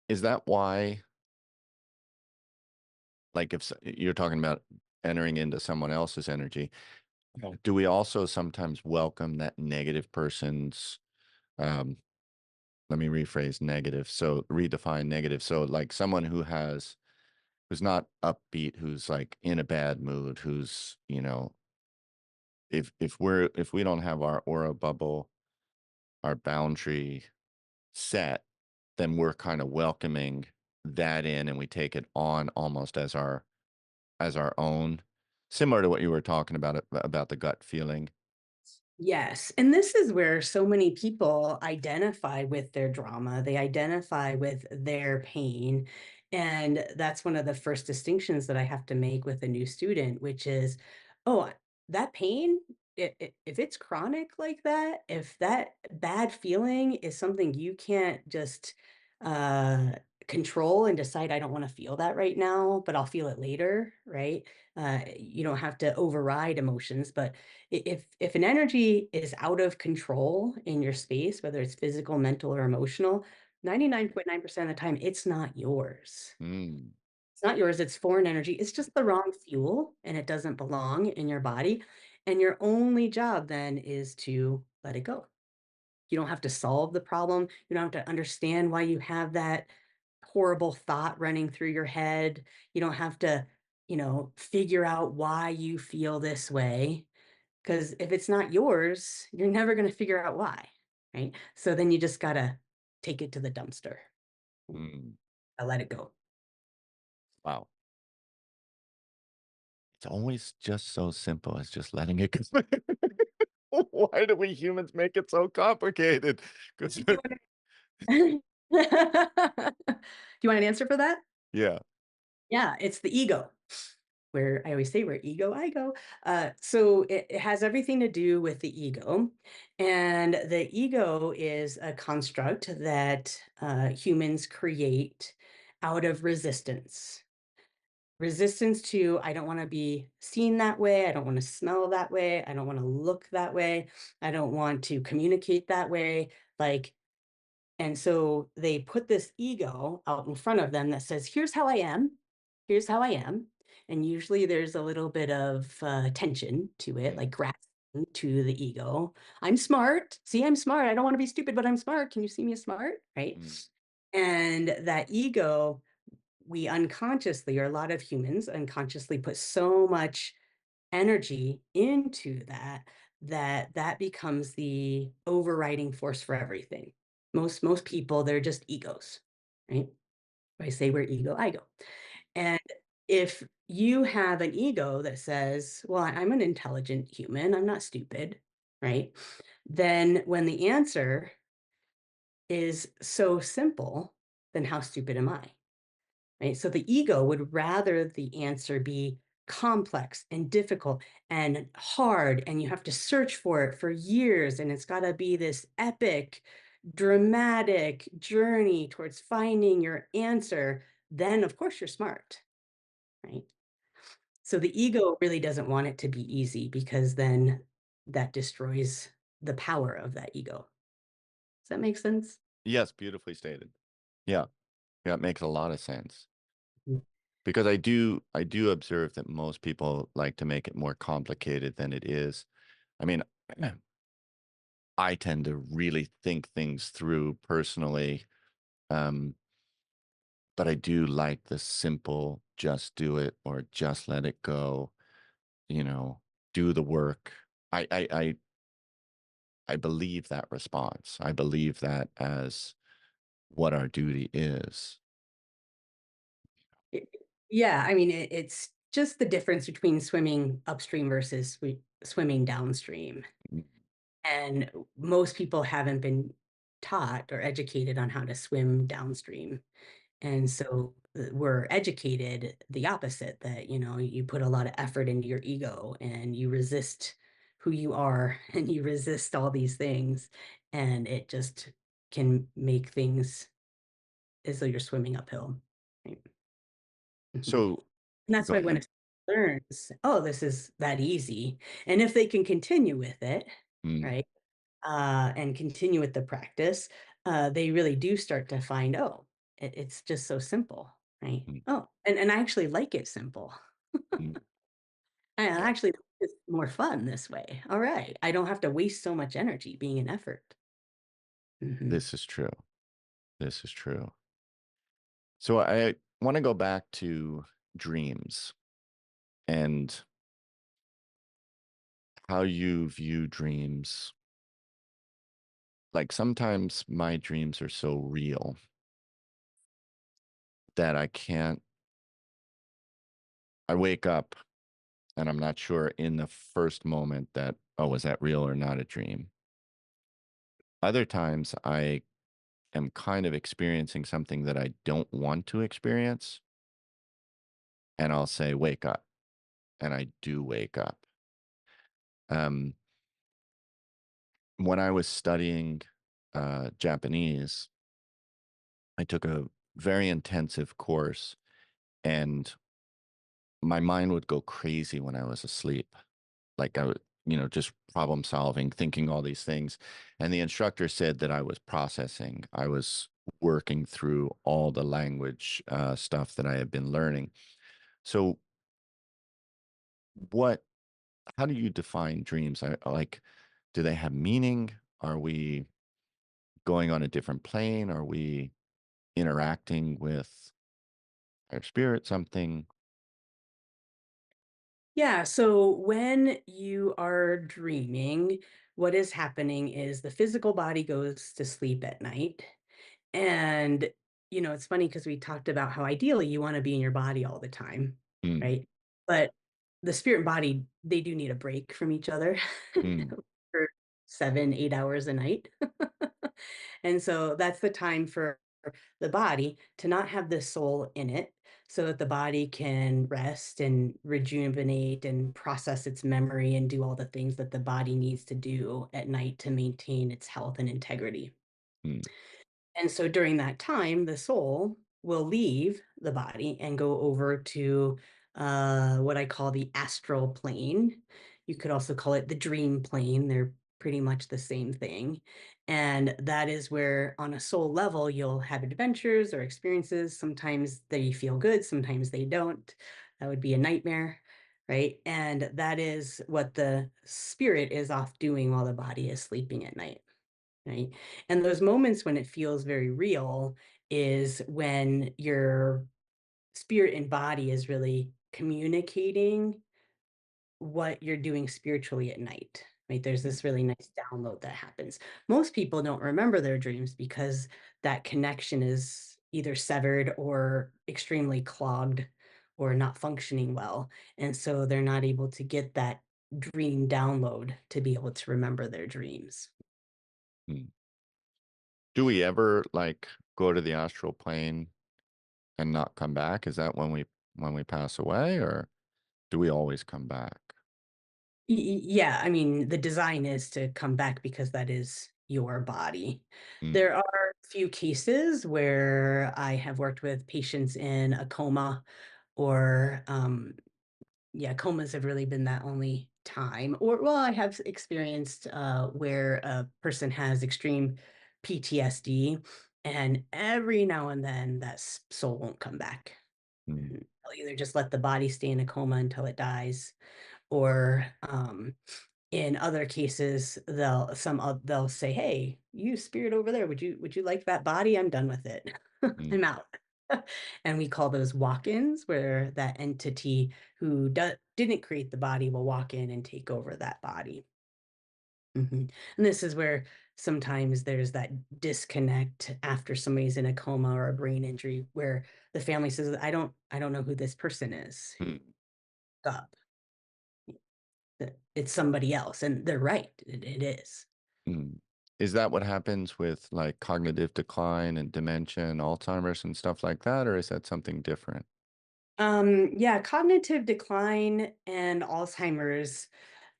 is that why, like, if you're talking about entering into someone else's energy, do we also sometimes welcome that negative person's, um, let me rephrase negative. So redefine negative. So like someone who's not upbeat, who's like in a bad mood, who's, if we don't have our aura bubble, our boundary set, then we're kind of welcoming that in and we take it on almost as our own, similar to what you were talking about the gut feeling. Yes. And this is where so many people identify with their drama, they identify with their pain. And that's one of the first distinctions that I have to make with a new student, which is, oh, that pain, if it's chronic like that, if that bad feeling is something you can't just uh, control and decide, I don't want to feel that right now, but I'll feel it later, right? You don't have to override emotions, but if an energy is out of control in your space, whether it's physical, mental, or emotional, 99.9% of the time, it's not yours. Mm, It's not yours, it's foreign energy. It's just the wrong fuel and it doesn't belong in your body. And your only job then is to let it go. You don't have to solve the problem. You don't have to understand why you have that horrible thought running through your head. You don't have to, figure out why you feel this way. Because if it's not yours, you're never going to figure out why, right? So then you just got to take it to the dumpster. mm. I let it go. Wow. It's always just so simple as just letting it go. Why do we humans make it so complicated? 'Cause- Do you want an answer for that? yeah. Yeah, it's the ego. Where I always say, where ego, I go. So it has everything to do with the ego. And the ego is a construct that humans create out of resistance. Resistance to, I don't want to be seen that way. I don't want to smell that way. I don't want to look that way. I don't want to communicate that way. Like, and so they put this ego out in front of them that says, here's how I am. Here's how I am. And usually there's a little bit of tension to it, Mm, like grasping to the ego. I'm smart. See, I'm smart. I don't want to be stupid, but I'm smart. Can you see me as smart? Right. mm, And that ego, we unconsciously, or a lot of humans unconsciously put so much energy into that becomes the overriding force for everything. Most people, they're just egos, right? I say we're ego, I go. And if you have an ego that says, well, I'm an intelligent human, I'm not stupid, right? Then when the answer is so simple, then how stupid am I? Right? So the ego would rather the answer be complex and difficult and hard, and you have to search for it for years, and it's got to be this epic, dramatic journey towards finding your answer. Then, of course, you're smart, right? So the ego really doesn't want it to be easy because then that destroys the power of that ego. Does that make sense? yes, beautifully stated. Yeah. Yeah, it makes a lot of sense. Mm. Because I do observe that most people like to make it more complicated than it is. I mean, I tend to really think things through personally. Um, but I do like the simple just do it or just let it go, you know, do the work. I believe that response. I believe that as what our duty is. It Yeah, I mean, it's just the difference between swimming upstream versus swimming downstream, Mm, and most people haven't been taught or educated on how to swim downstream, and so, we're educated the opposite, that, you put a lot of effort into your ego, and you resist who you are, and you resist all these things, and it just can make things as though you're swimming uphill, right? Mhm. So And that's go why when ahead. it learns, "Oh, this is that easy," and if they can continue with it, Mm, right, and continue with the practice, they really do start to find, "Oh, it's just so simple," right? mm, "Oh, and I actually like it simple. mm. I actually it's more fun this way. Alright, I don't have to waste so much energy being an effort." Mhm. This is true. This is true. So I want to go back to dreams and how you view dreams. Like sometimes my dreams are so real that I wake up and I'm not sure in the first moment that, oh, was that real or not a dream? Other times I am kind of experiencing something that I don't want to experience, and I'll say, wake up. And I do wake up. Um, when I was studying Japanese, I took a very intensive course, and my mind would go crazy when I was asleep. Like I would, just problem solving, thinking all these things. And the instructor said that I was processing, I was working through all the language stuff that I had been learning. So, what, how do you define dreams? Like, do they have meaning? Are we going on a different plane? Are we interacting with our spirit, something? Yeah, so when you are dreaming, what is happening is the physical body goes to sleep at night. And, it's funny because we talked about how ideally you wanna be in your body all the time, Mm, right? But the spirit and body, they do need a break from each other mm, for 7, 8 hours a night. And so that's the time for the body to not have the soul in it, so that the body can rest and rejuvenate and process its memory and do all the things that the body needs to do at night to maintain its health and integrity. mm, And so during that time, the soul will leave the body and go over to what I call the astral plane. You could also call it the dream plane. They're pretty much the same thing. And that is where, on a soul level, you'll have adventures or experiences. Sometimes they feel good, sometimes they don't. That would be a nightmare, right? And that is what the spirit is off doing while the body is sleeping at night. Right? And those moments when it feels very real is when your spirit and body is really communicating what you're doing spiritually at night, right? There's mm, this really nice download that happens. Most people don't remember their dreams because that connection is either severed or extremely clogged or not functioning well. And so they're not able to get that dream download to be able to remember their dreams. mm. Do we ever like go to the astral plane and not come back? Is that when we pass away, or do we always come back? Yeah, I mean, the design is to come back because that is your body. Mm, There are a few cases where I have worked with patients in a coma or, yeah, comas have really been that only time. Or, well, I have experienced where a person has extreme PTSD, and every now and then that soul won't come back. mm, Mhm. They'll either just let the body stay in a coma until it dies, or In other cases, they'll say, "Hey, you spirit over there, would you like that body? I'm done with it. Mm, I'm out." And we call those walk-ins, where that entity who didn't create the body will walk in and take over that body. Mhm. And this is where sometimes there's that disconnect after somebody's in a coma or a brain injury, where the family says, "I don't know who this person is who mm, woke up. It's somebody else," and they're right. It is. mm. Is that what happens with like cognitive decline and dementia and Alzheimer's and stuff like that, or is that something different? Yeah, cognitive decline and Alzheimer's,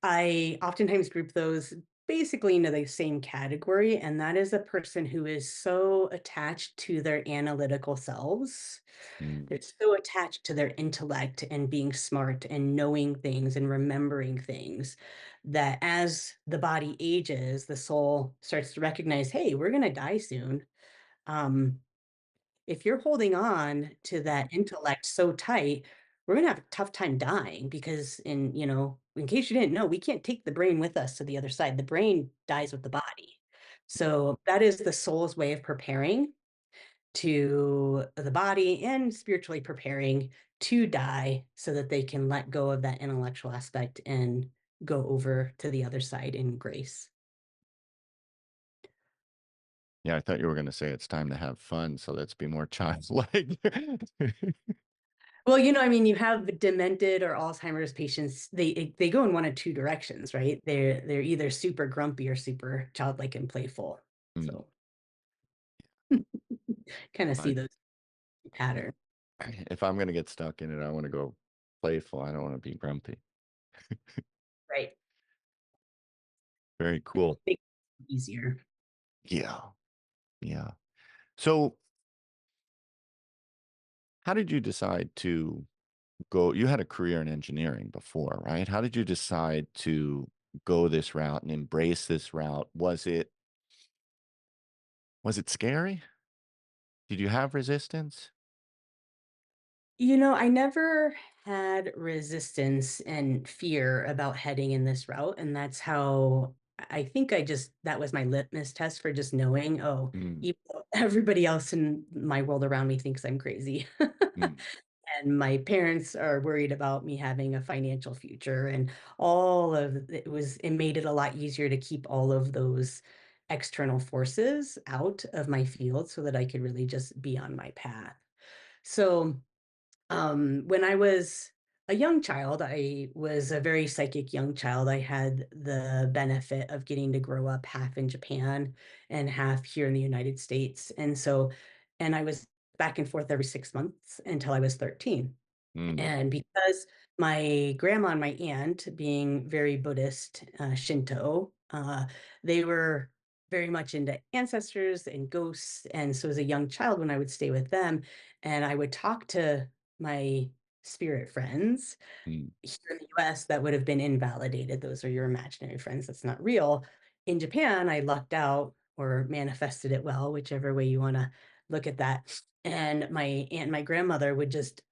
I oftentimes group those basically into the same category, and that is a person who is so attached to their analytical selves. Mm, They're so attached to their intellect and being smart and knowing things and remembering things that as the body ages, the soul starts to recognize, hey, we're going to die soon. Um, if you're holding on to that intellect so tight, we're gonna have a tough time dying because in case you didn't know, we can't take the brain with us to the other side. The brain dies with the body. So that is the soul's way of preparing to the body and spiritually preparing to die so that they can let go of that intellectual aspect and go over to the other side in grace. yeah, I thought you were going to say it's time to have fun, so let's be more childlike. Well, I mean, you have demented or Alzheimer's patients, they go in one of two directions, right? They're either super grumpy or super childlike and playful. Mm, So kind of I, see those pattern. if I'm going to get stuck in it, I want to go playful. I don't want to be grumpy. Right. Very cool. Makes it easier. Yeah. Yeah. So, how did you decide to go? You had a career in engineering before, right? How did you decide to go this route and embrace this route? Was it scary? Did you have resistance? I never had resistance and fear about heading in this route, and that's how I think that was my litmus test for just knowing, oh, Mm, even though everybody else in my world around me thinks I'm crazy. mm, And my parents are worried about me having a financial future, and all of it made it a lot easier to keep all of those external forces out of my field so that I could really just be on my path. So when I was a young child, I was a very psychic young child. I had the benefit of getting to grow up half in Japan and half here in the United States. And I was back and forth every 6 months until I was 13. mm, And because my grandma and my aunt, being very Buddhist, Shinto, they were very much into ancestors and ghosts. And so as a young child, when I would stay with them and I would talk to my spirit friends mm, here in the US, that would have been invalidated. Those are your imaginary friends. That's not real. In Japan, I lucked out or manifested it well, whichever way you want to look at that. And my aunt and my grandmother would just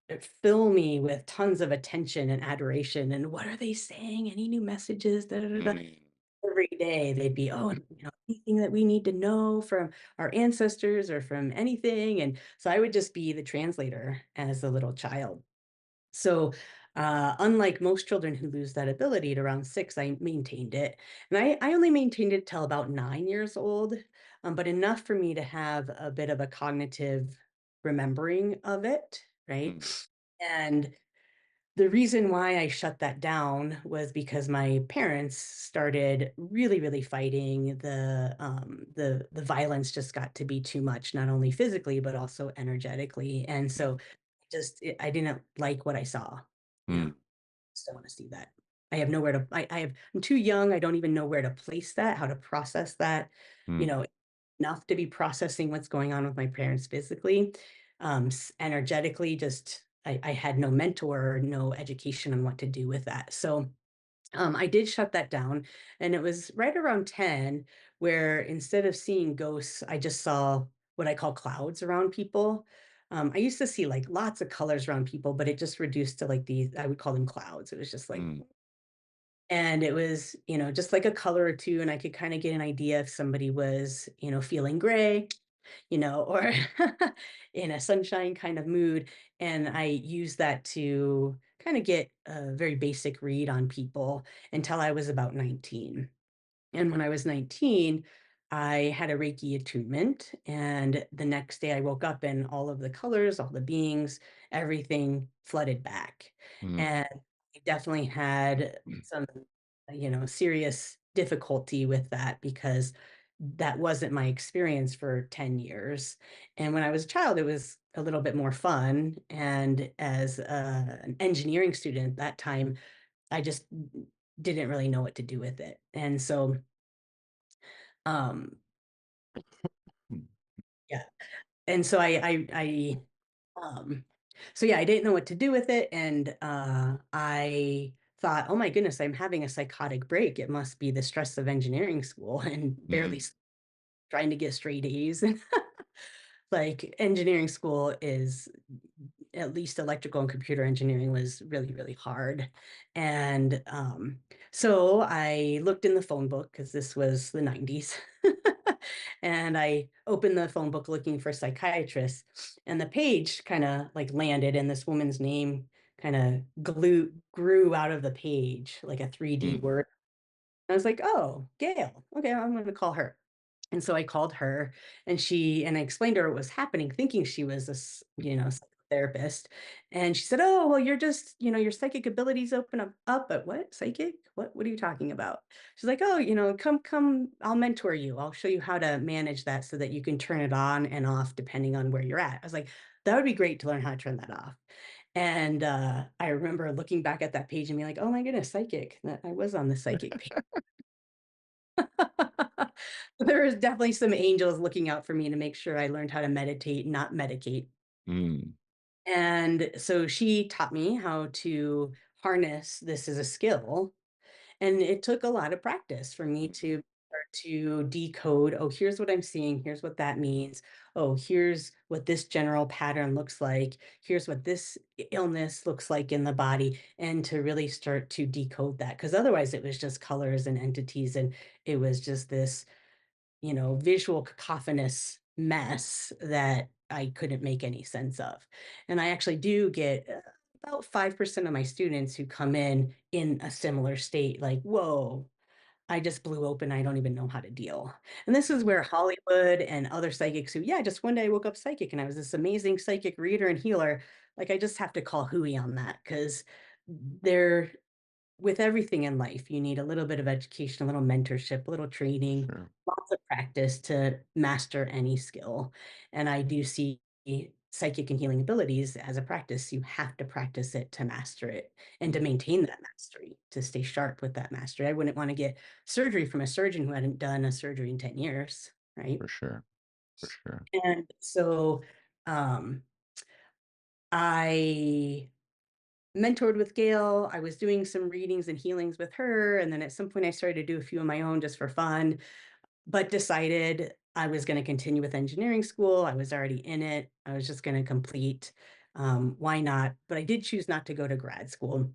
fill me with tons of attention and adoration. And what are they saying? Any new messages? Da, da, da, da. mm, Every day they'd be, oh, anything that we need to know from our ancestors or from anything. And so I would just be the translator as a little child. So, unlike most children who lose that ability at around 6, I maintained it. And I only maintained it till about 9 years old, but enough for me to have a bit of a cognitive remembering of it, right? mm, And the reason why I shut that down was because my parents started really, really fighting. The violence just got to be too much, not only physically, but also energetically. And mm, so I didn't like what I saw. mm, Just don't want to see that. I'm too young. I don't even know where to place that, how to process that, you mm. know, enough to be processing what's going on with my parents physically. Energetically, I had no mentor, no education on what to do with that. So I did shut that down. And it was right around 10 where instead of seeing ghosts, I just saw what I call clouds around people. I used to see like lots of colors around people, but it just reduced to like these, I would call them clouds. It was just like, Mm. And it was, just like a color or two, and I could kind of get an idea if somebody was, feeling gray, or in a sunshine kind of mood. And I used that to kind of get a very basic read on people until I was about 19. And when I was 19, I had a Reiki attunement. And the next day I woke up and all of the colors, all the beings, everything flooded back. Mm, And I definitely had some, serious difficulty with that because that wasn't my experience for 10 years. And when I was a child, it was a little bit more fun. And as an engineering student at that time, I just didn't really know what to do with it. And so um, mm, yeah, and so um so yeah, I didn't know what to do with it, and, I thought, "Oh my goodness, I'm having a psychotic break. It must be the stress of engineering school and barely mm, trying to get straight A's." Like, engineering school is at least electrical and computer engineering was really, really hard. And so I looked in the phone book because this was the 90s. And I opened the phone book looking for psychiatrists. And the page kind of like landed, and this woman's name kind of grew out of the page like a 3D mm, word. I was like, oh, Gail. Okay, I'm going to call her. And so I called her, and I explained to her what was happening, thinking she was psychotherapist. And she said, "Oh, well, you're just, your psychic abilities open up, but what? Psychic? What are you talking about?" She's like, "Oh, come, I'll mentor you. I'll show you how to manage that so that you can turn it on and off depending on where you're at." I was like, "That would be great to learn how to turn that off." And I remember looking back at that page and being like, "Oh my goodness, psychic. I was on the psychic page." There was definitely some angels looking out for me to make sure I learned how to meditate, not medicate. mm, And so she taught me how to harness this as a skill. And it took a lot of practice for me to start to decode, oh, here's what I'm seeing, here's what that means. Oh, here's what this general pattern looks like. Here's what this illness looks like in the body. And to really start to decode that. Because otherwise it was just colors and entities. And it was just this visual cacophonous mess that I couldn't make any sense of. And I actually do get about 5% of my students who come in a similar state, like, whoa, I just blew open. I don't even know how to deal. And this is where Hollywood and other psychics who, yeah, just one day I woke up psychic and I was this amazing psychic reader and healer. Like, I just have to call hooey on that because they're with everything in life, you need a little bit of education, a little mentorship, a little training, sure. lots of practice to master any skill. And I do see psychic and healing abilities as a practice. You have to practice it to master it and to Mm, maintain that mastery, to stay sharp with that mastery. I wouldn't want to get surgery from a surgeon who hadn't done a surgery in 10 years, right? for sure. For sure. And so um, I mentored with Gail. I was doing some readings and healings with her. And then at some point, I started to do a few of my own just for fun, but decided I was going to continue with engineering school. I was already in it. I was just going to complete. Why not? But I did choose not to go to grad school.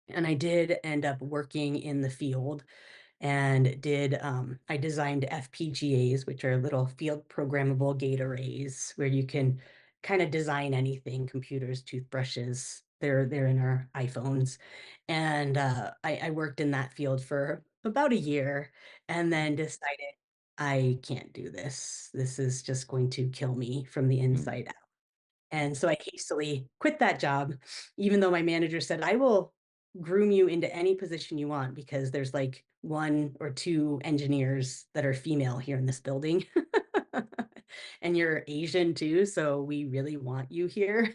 And I did end up working in the field and I designed FPGAs, which are little field programmable gate arrays where you can kind of design anything, computers, toothbrushes. They're in our iPhones. And I worked in that field for about a year and then decided I can't do this. This is just going to kill me from the Mm, inside. And so I hastily quit that job, even though my manager said, I will groom you into any position you want because there's like one or two engineers that are female here in this building. And you're Asian too, so we really want you here.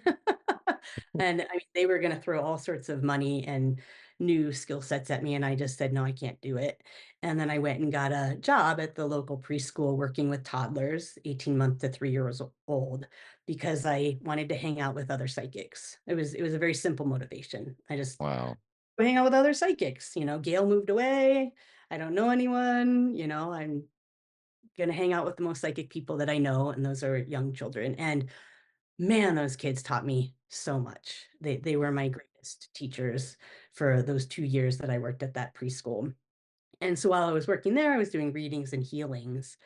And I mean, they were going to throw all sorts of money and new skill sets at me. And I just said, no, I can't do it. And then I went and got a job at the local preschool working with toddlers, 18 months to 3 years old, because I wanted to hang out with other psychics. It was a very simple motivation. I just wow. hang out with other psychics. Gail moved away. I don't know anyone. I'm gonna hang out with the most psychic people that I know, and those are young children. And man, those kids taught me so much. They were my greatest teachers for those 2 years that I worked at that preschool. And so while I was working there, I was doing readings and healings.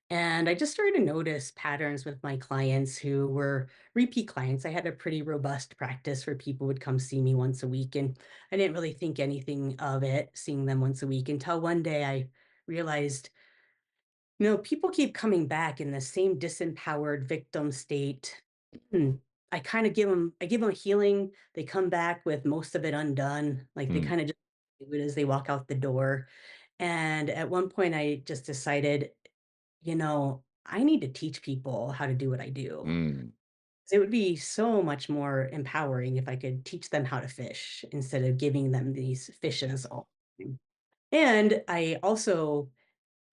And I just started to notice patterns with my clients who were repeat clients. I had a pretty robust practice where people would come see me once a week. And I didn't really think anything of it, seeing them once a week, until one day I realized, people keep coming back in the same disempowered victim state. Hmm. I give them a healing. They come back with most of it undone. Like they Mm, kind of just do it as they walk out the door. And at one point, I just decided, I need to teach people how to do what I do. mm, It would be so much more empowering if I could teach them how to fish instead of giving them these fishes all the time. And I also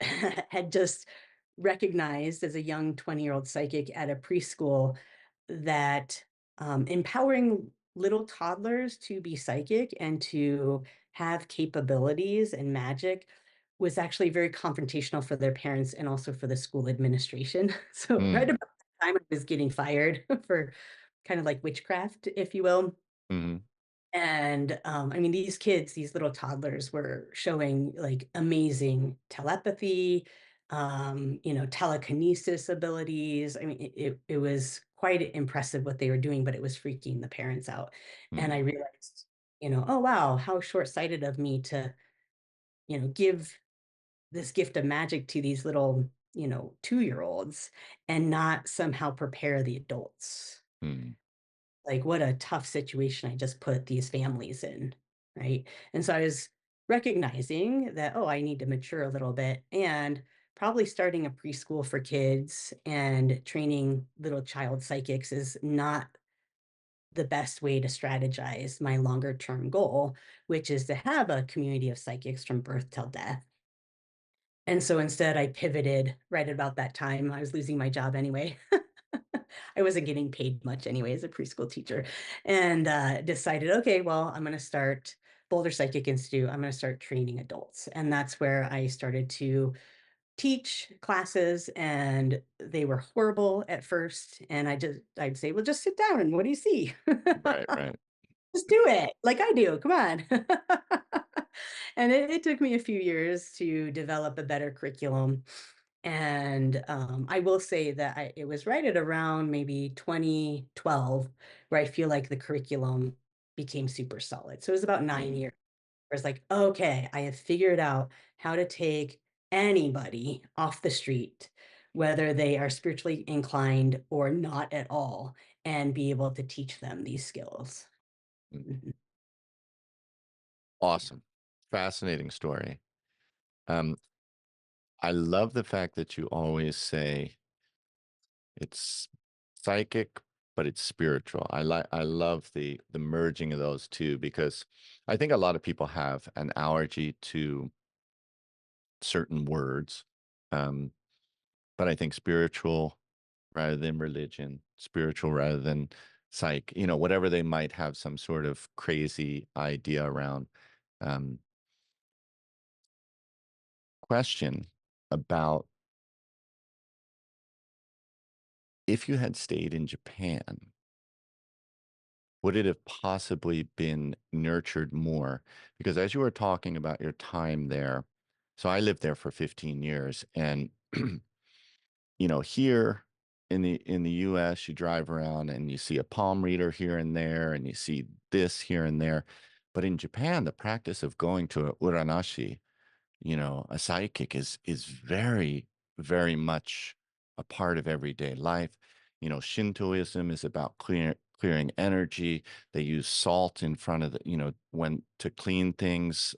had just recognized as a young 20-year-old psychic at a preschool that empowering little toddlers to be psychic and to have capabilities and magic was actually very confrontational for their parents and also for the school administration. So, right mm, about the time I was getting fired for kind of like witchcraft, if you will, mhm, and, I mean, these kids, these little toddlers were showing, like, amazing telepathy, telekinesis abilities. I mean, it was quite impressive what they were doing, but it was freaking the parents out, and I mm, realized, "Oh, wow, how short-sighted of me to, give this gift of magic to these little, two-year-olds and not somehow prepare the adults." mm, Like, what a tough situation I just put these families in, right? And so I was recognizing that, oh, I need to mature a little bit, and probably starting a preschool for kids and training little child psychics is not the best way to strategize my longer term goal, which is to have a community of psychics from birth till death. And so instead, I pivoted right about that time. I was losing my job anyway. I wasn't getting paid much anyway as a preschool teacher, and decided, okay, well, I'm going to start Boulder Psychic Institute. I'm going to start training adults. And that's where I started to teach classes, and they were horrible at first. And I'd say, well, just sit down and what do you see? right, right. Just do it like I do. Come on. And it took me a few years to develop a better curriculum. And I will say that it was right at around maybe 2012 where I feel like the curriculum became super solid. So it was about 9 Mm, years. Where it's like, okay, I have figured out how to take anybody off the street, whether they are spiritually inclined or not at all, and be able to teach them these skills. mm. Mhm. Awesome. Fascinating story. Um, I love the fact that you always say it's psychic, but it's spiritual. I love the merging of those two because I think a lot of people have an allergy to certain words. Um, but I think spiritual rather than religion, spiritual rather than psych, whatever they might have some sort of crazy idea around. Um, Question about if you had stayed in Japan, would it have possibly been nurtured more? Because as you were talking about your time there, so I lived there for 15 years, and here in the US, you drive around and you see a palm reader here and there, and you see this here and there. But in Japan, the practice of going to a uranashi, a psychic is very, very much a part of everyday life. Shintoism is about clearing energy. They use salt in front of when to clean things,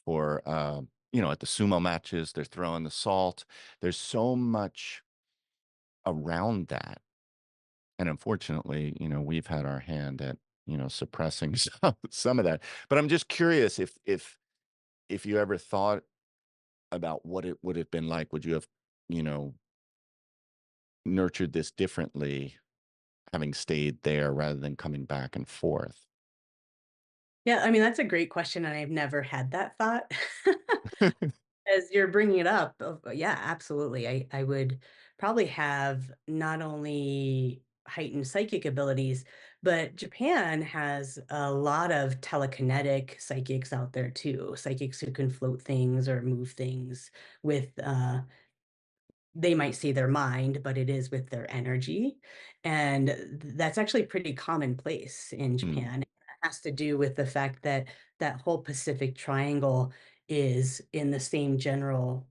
for at the sumo matches, they're throwing the salt. There's so much around that. And unfortunately, we've had our hand at, suppressing some of that. But I'm just curious if you ever thought about what it would have been like. Would you have, you know, nurtured this differently having stayed there rather than coming back and forth? Yeah, I mean, that's a great question, and I've never had that thought. As you're bringing it up, yeah, absolutely. I would probably have not only heightened psychic abilities, but Japan has a lot of telekinetic psychics out there too, psychics who can float things or move things with they might say their mind, but it is with their energy. And that's actually pretty commonplace in Mm, Japan. It has to do with the fact that that whole Pacific Triangle is in the same general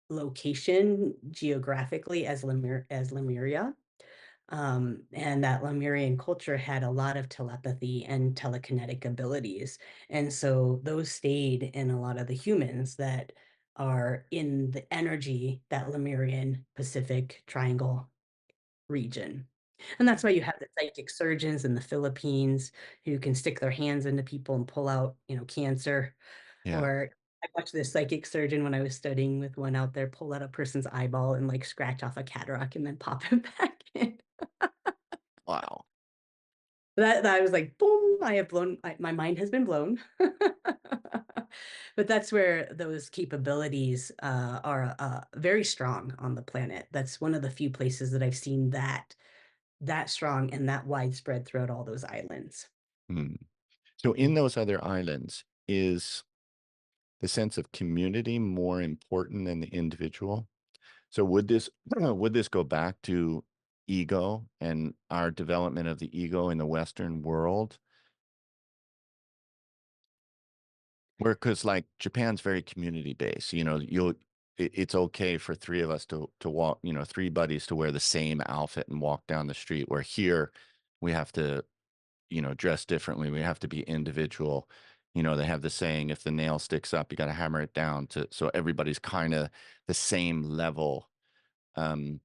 location geographically as Lemuria. And that Lemurian culture had a lot of telepathy and telekinetic abilities. And so those stayed in a lot of the humans that are in the energy, that Lemurian Pacific Triangle region. And that's mm. why you have the psychic surgeons in the Philippines who can stick their hands into people and pull out, cancer. Yeah. Or I watched this psychic surgeon when I was studying with one out there pull out a person's eyeball and like scratch off a cataract and then pop it back in. Wow. That I was like, "Boom, my mind has been blown." But that's where those capabilities, are, very strong on the planet. That's one of the few places that I've seen that strong and that widespread throughout all those islands. Mm. So in those other islands, is the sense of community more important than the individual? So would this would this go back to ego and our development of the ego in the Western world? Where, because like Japan's very community based, it's okay for three of us to walk, three buddies to wear the same outfit and walk down the street. Where here we have to, dress differently. We have to be individual. They have the saying, if the nail sticks up, you got to hammer it down to so everybody's kind of the same level. Um,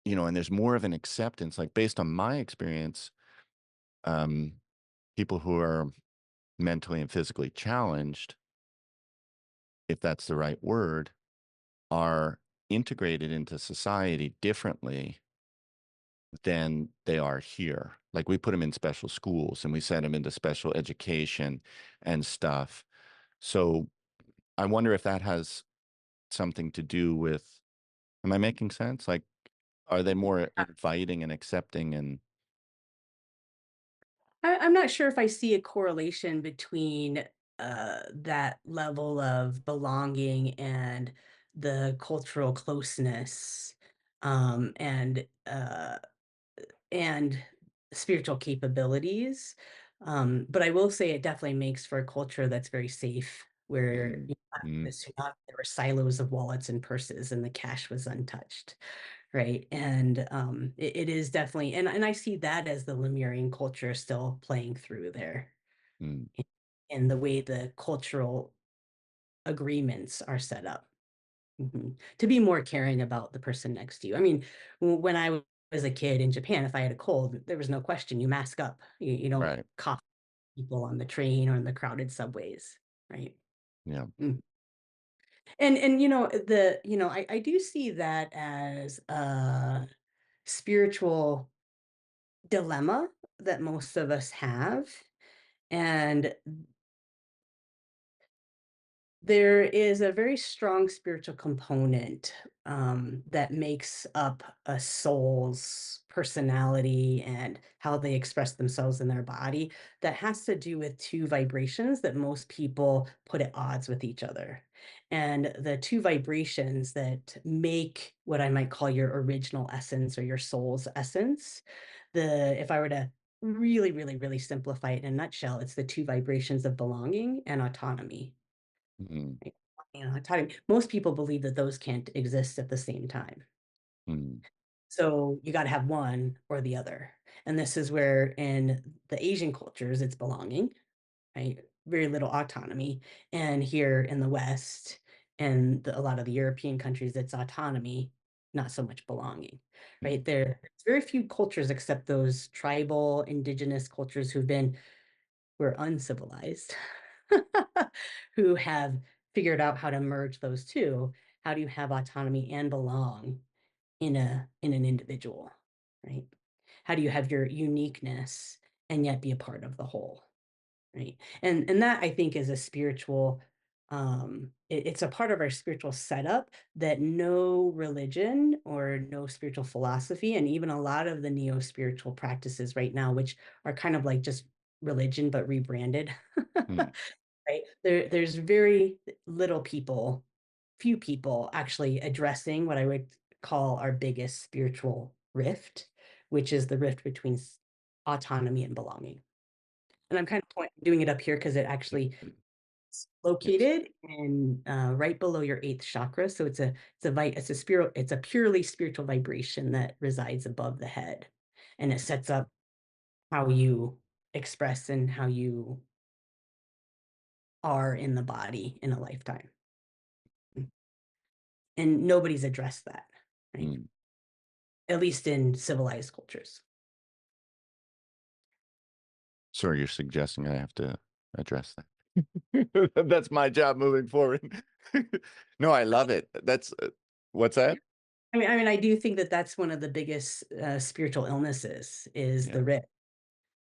and there's more of an acceptance, like based on my experience, um, people who are mentally and physically challenged, if that's the right word, are integrated into society differently than they are here. Like we put them in special schools and we send them into special education and stuff. So I wonder if that has something to do with, am I making sense? Like, are they more inviting and accepting and I'm not sure if I see a correlation between that level of belonging and the cultural closeness, um, and uh, and spiritual capabilities. But I will say it definitely makes for a culture that's very safe, where mm, after the mm, tsunami, there were silos of wallets and purses, and the cash was untouched, right? And it is definitely, and I see that as the Lemurian culture still playing through there, mm, in the way the cultural agreements are set up. To be more caring about the person next to you. I mean, when I was a kid in Japan, if I had a cold, there was no question, you mask up. You don't right. cough people on the train or in the crowded subways, right? Yeah. Mm. And I do see that as a spiritual dilemma that most of us have. And there is a very strong spiritual component, that makes up a soul's personality and how they express themselves in their body, that has to do with two vibrations that most people put at odds with each other. And the two vibrations that make what I might call your original essence or your soul's essence, if I were to really, really, really simplify it in a nutshell, it's the two vibrations of belonging and autonomy. Mm, Right. Most people believe that those can't exist at the same time. mm, So you gotta have one or the other. And this is where in the Asian cultures, it's belonging, right? Very little autonomy. And here in the West and a lot of the European countries, it's autonomy, not so much belonging, mm, right? There's very few cultures except those tribal indigenous cultures who are uncivilized, who have figured out how to merge those two. How do you have autonomy and belong in an individual, right? How do you have your uniqueness and yet be a part of the whole, right? And that I think is a spiritual. It's a part of our spiritual setup that no religion or no spiritual philosophy, and even a lot of the neo spiritual practices right now, which are kind of like just religion but rebranded, Hmm. right? There's very little people, few people actually addressing what I would call our biggest spiritual rift, which is the rift between autonomy and belonging. And I'm kind of doing it up here because it actually is Yes. located in right below your eighth chakra. So it's a spirit, it's a purely spiritual vibration that resides above the head, and it sets up how you express and how you are in the body in a lifetime. And nobody's addressed that, right? Hmm. At least in civilized cultures. So you're suggesting I have to address that? That's my job moving forward. No, I love it. That's what's that? I mean, I do think that that's one of the biggest spiritual illnesses is Yeah. the rift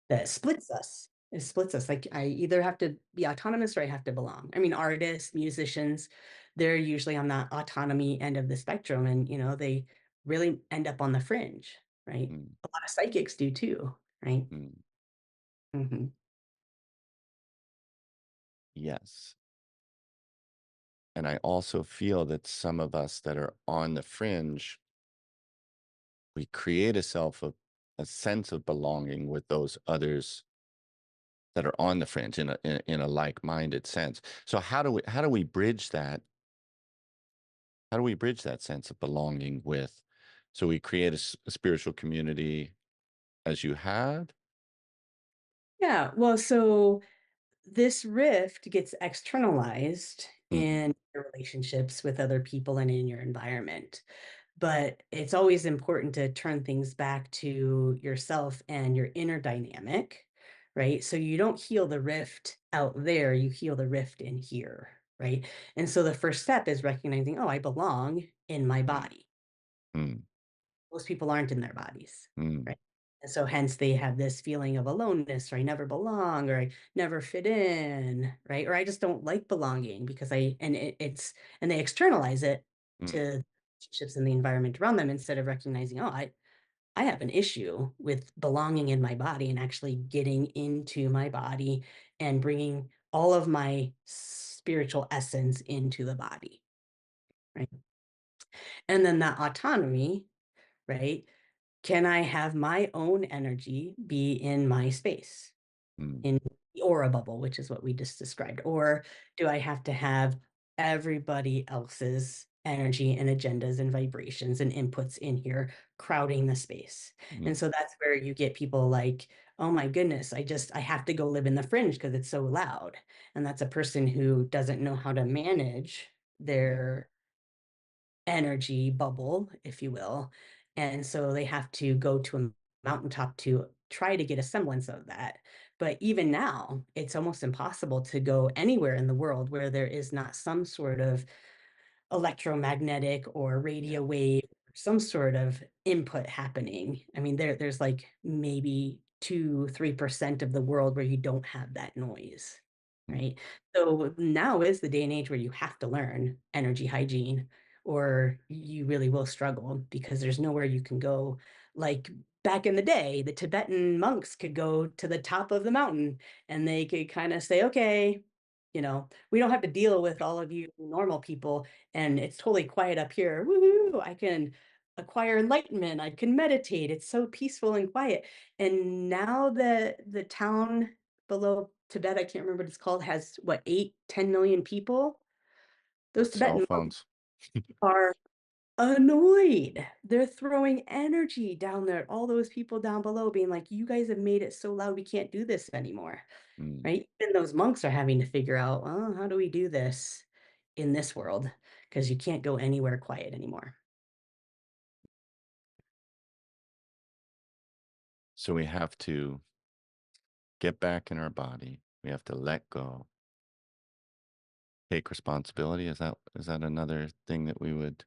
that splits us. It splits us. Like I either have to be autonomous or I have to belong. I mean, artists, musicians, they're usually on that autonomy end of the spectrum, and they really end up on the fringe, right? Mm, A lot of psychics do too, right? mm. Hmm. Yes. And I also feel that some of us that are on the fringe, we create a sense of belonging with those others that are on the fringe in a like-minded sense. So how do we bridge that? How do we bridge that sense of belonging with? So we create a spiritual community as you had. Yeah. Well, so this rift gets externalized Hmm. in your relationships with other people and in your environment. But it's always important to turn things back to yourself and your inner dynamic, right? So you don't heal the rift out there, you heal the rift in here, right? And so the first step is recognizing, oh, I belong in my Mm, body. mm, Most people aren't in their bodies, mm, right? And so hence they have this feeling of aloneness, or I never belong, or I never fit in, right? Or I just don't like belonging because and they externalize it mm, to relationships and the environment around them instead of recognizing, oh, I have an issue with belonging in my body and actually getting into my body and bringing all of my spiritual essence into the body, right? And then that autonomy, right? Can I have my own energy be in my space, mm, in the aura bubble, which is what we just described? Or do I have to have everybody else's energy and agendas and vibrations and inputs in here crowding the space? mm, And so that's where you get people like, oh my goodness, I have to go live in the fringe because it's so loud. And that's a person who doesn't know how to manage mm, their energy bubble, if you will. And so they have to go to a mountaintop to try to get a semblance of that. But even now, it's almost impossible to go anywhere in the world where there is not some sort of electromagnetic or yeah. radio wave, some sort of input happening. I mean, there's like maybe 2, 3% of the world where you don't have that noise, Mm, right? So now is the day and age where you have to learn energy hygiene, or you really will struggle because there's nowhere you can go. Like back in the day, the Tibetan monks could go to the top of the mountain and they could kind of say, okay, we don't have to deal with all of you normal people, and it's totally quiet up here. Woohoo! I can acquire enlightenment. I can meditate. It's so peaceful and quiet. And now the town below Tibet, I can't remember what it's called, has what, 8, 10 million people. Those with cell Tibetan monks phones. are annoyed. They're throwing energy down there, all those people down below being like, you guys have made it so loud, we can't do this anymore. Mm. Right? Even those monks are having to figure out, well, how do we do this in this world? Because you can't go anywhere quiet anymore. So we have to get back in our body. We have to let go, take responsibility. Is that another thing that we would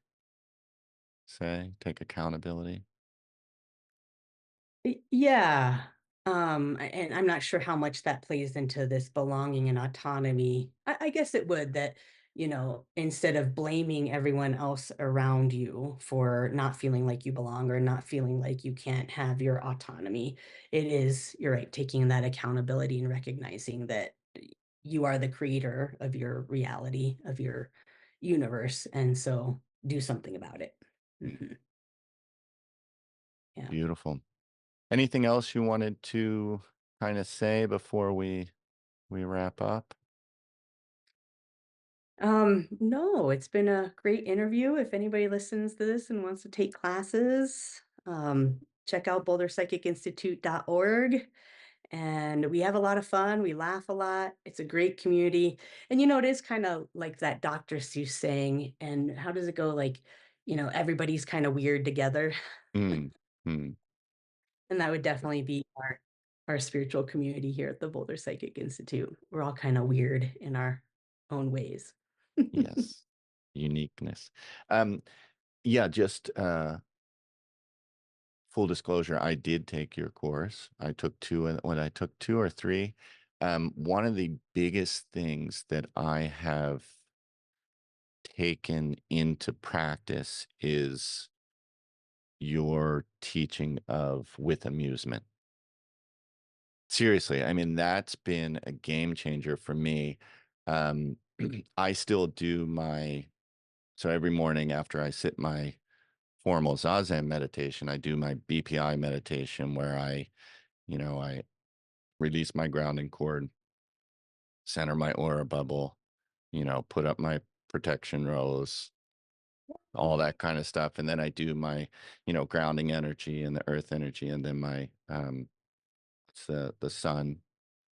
say? Take accountability. Yeah. And I'm not sure how much that plays into this belonging and autonomy. I guess it would that, instead of blaming everyone else around you for not feeling like you belong or not feeling like you can't have your autonomy, it is, you're right, taking that accountability and recognizing that you are the creator of your reality, of your universe. And so do something about it. Mhm. Yeah. Beautiful. Anything else you wanted to kind of say before we wrap up? No, it's been a great interview. If anybody listens to this and wants to take classes, check out boulderpsychicinstitute.org. And we have a lot of fun. We laugh a lot. It's a great community. And it is kind of like that Dr. Seuss saying, and how does it go? Like, everybody's kind of weird together. Mm, mm, And that would definitely be our spiritual community here at the Boulder Psychic Institute. We're all kind of weird in our own ways. yes. Uniqueness. Um, yeah, just full disclosure, I did take your course. I took two, and when I took two or three, one of the biggest things that I have taken into practice is your teaching of with amusement. Seriously, I mean, that's been a game changer for me. Um, I still do so every morning after I sit my formal Zazen meditation, I do my BPI meditation where I release my grounding cord, center my aura bubble, put up my protection rose, all that kind of stuff. And then I do my, grounding energy and the earth energy, and then my it's the sun,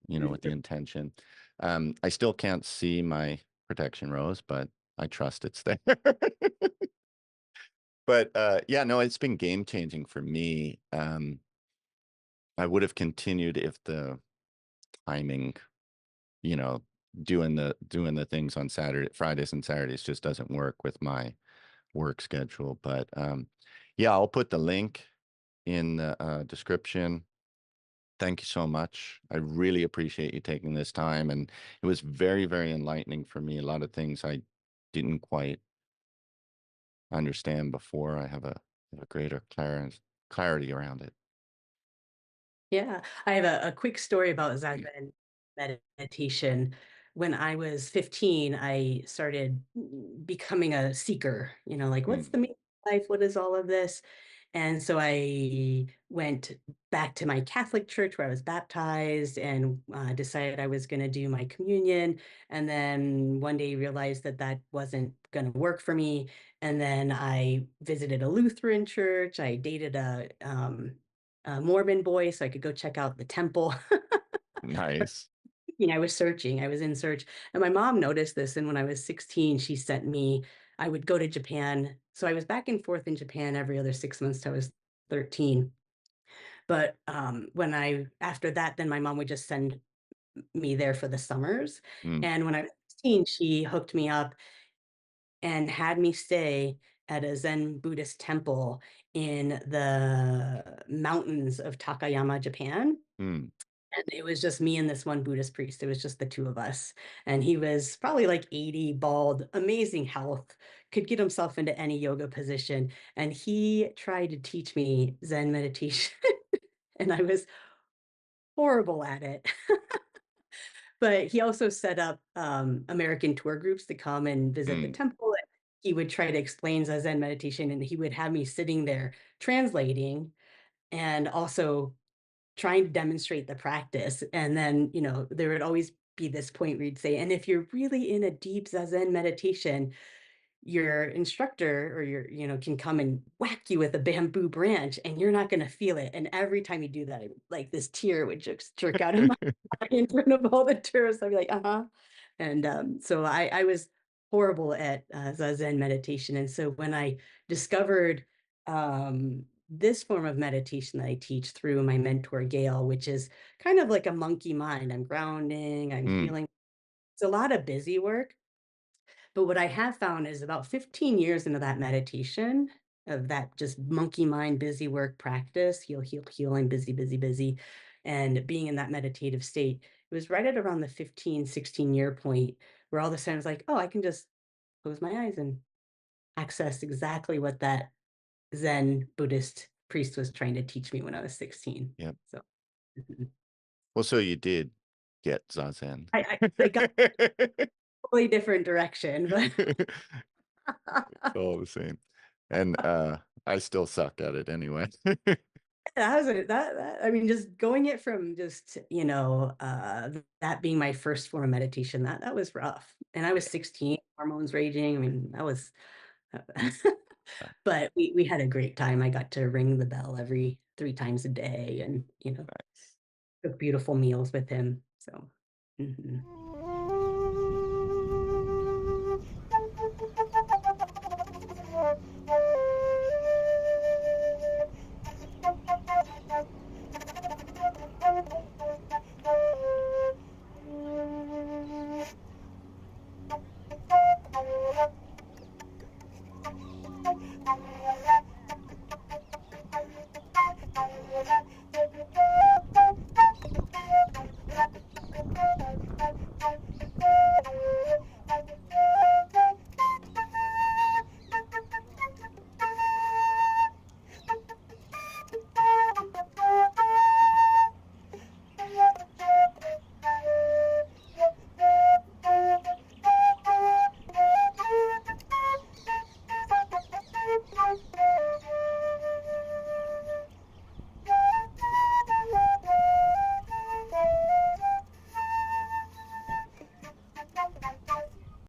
with the intention. I still can't see my protection rose, but I trust it's there. But yeah, no, it's been game changing for me. I would have continued if the timing, you know, doing the things on Saturday, Fridays and Saturdays just doesn't work with my work schedule. But yeah, I'll put the link in the description. Thank you so much. I really appreciate you taking this time, and it was very, very enlightening for me. A lot of things I didn't quite understand before. I have a greater clarity around it. Yeah, I have a quick story about Zazen meditation. When I was 15, I started becoming a seeker, like what's Mm, the meaning of life? What is all of this? And so I went back to my Catholic church where I was baptized and decided I was going to do my communion. And then one day realized that that wasn't going to work for me. And then I visited a Lutheran church. I dated a Mormon boy so I could go check out the temple. nice. I was searching, I was in search. And my mom noticed this. And when I was 16, she sent me, I would go to Japan. So I was back and forth in Japan every other 6 months till I was 13. But after that, then my mom would just send me there for the summers. Mm, And when I was 16, she hooked me up and had me stay at a Zen Buddhist temple in the mountains of Takayama, Japan. mm, And it was just me and this one Buddhist priest. It was just the two of us. And he was probably like 80, bald, amazing health, could get himself into any yoga position. And he tried to teach me Zen meditation. And I was horrible at it. But he also set up American tour groups to come and visit the mm, temple. And he would try to explain Zazen meditation, and he would have me sitting there translating and also trying to demonstrate the practice. And then, there would always be this point where you'd say, and if you're really in a deep Zazen meditation, your instructor or can come and whack you with a bamboo branch and you're not going to feel it. And every time you do that, like this tear would just jerk out of my eye in front of all the tourists. I'd be like, uh-huh. And so I was horrible at Zazen meditation. And so when I discovered this form of meditation that I teach through my mentor, Gail, which is kind of like a monkey mind, I'm grounding, I'm mm, feeling, it's a lot of busy work, but what I have found is about 15 years into that meditation, of that just monkey mind, busy work practice, heal, heal, heal, I'm busy, busy, busy. and being in that meditative state. It was right at around the 15, 16-year point where all of a sudden I was like, "Oh, I can just close my eyes and access exactly what that Zen Buddhist priest was trying to teach me when I was 16." Yep. So, mhm. Well, so you did get Zazen. I got a totally different direction, but It's all the same. And I still suck at it anyway. that was that I mean, just going it from just, that being my first form of meditation, that was rough. And I was 16, hormones raging. I mean, that was, but we had a great time. I got to ring the bell every 3 times a day and, Nice. cook beautiful meals with him. So, mhm.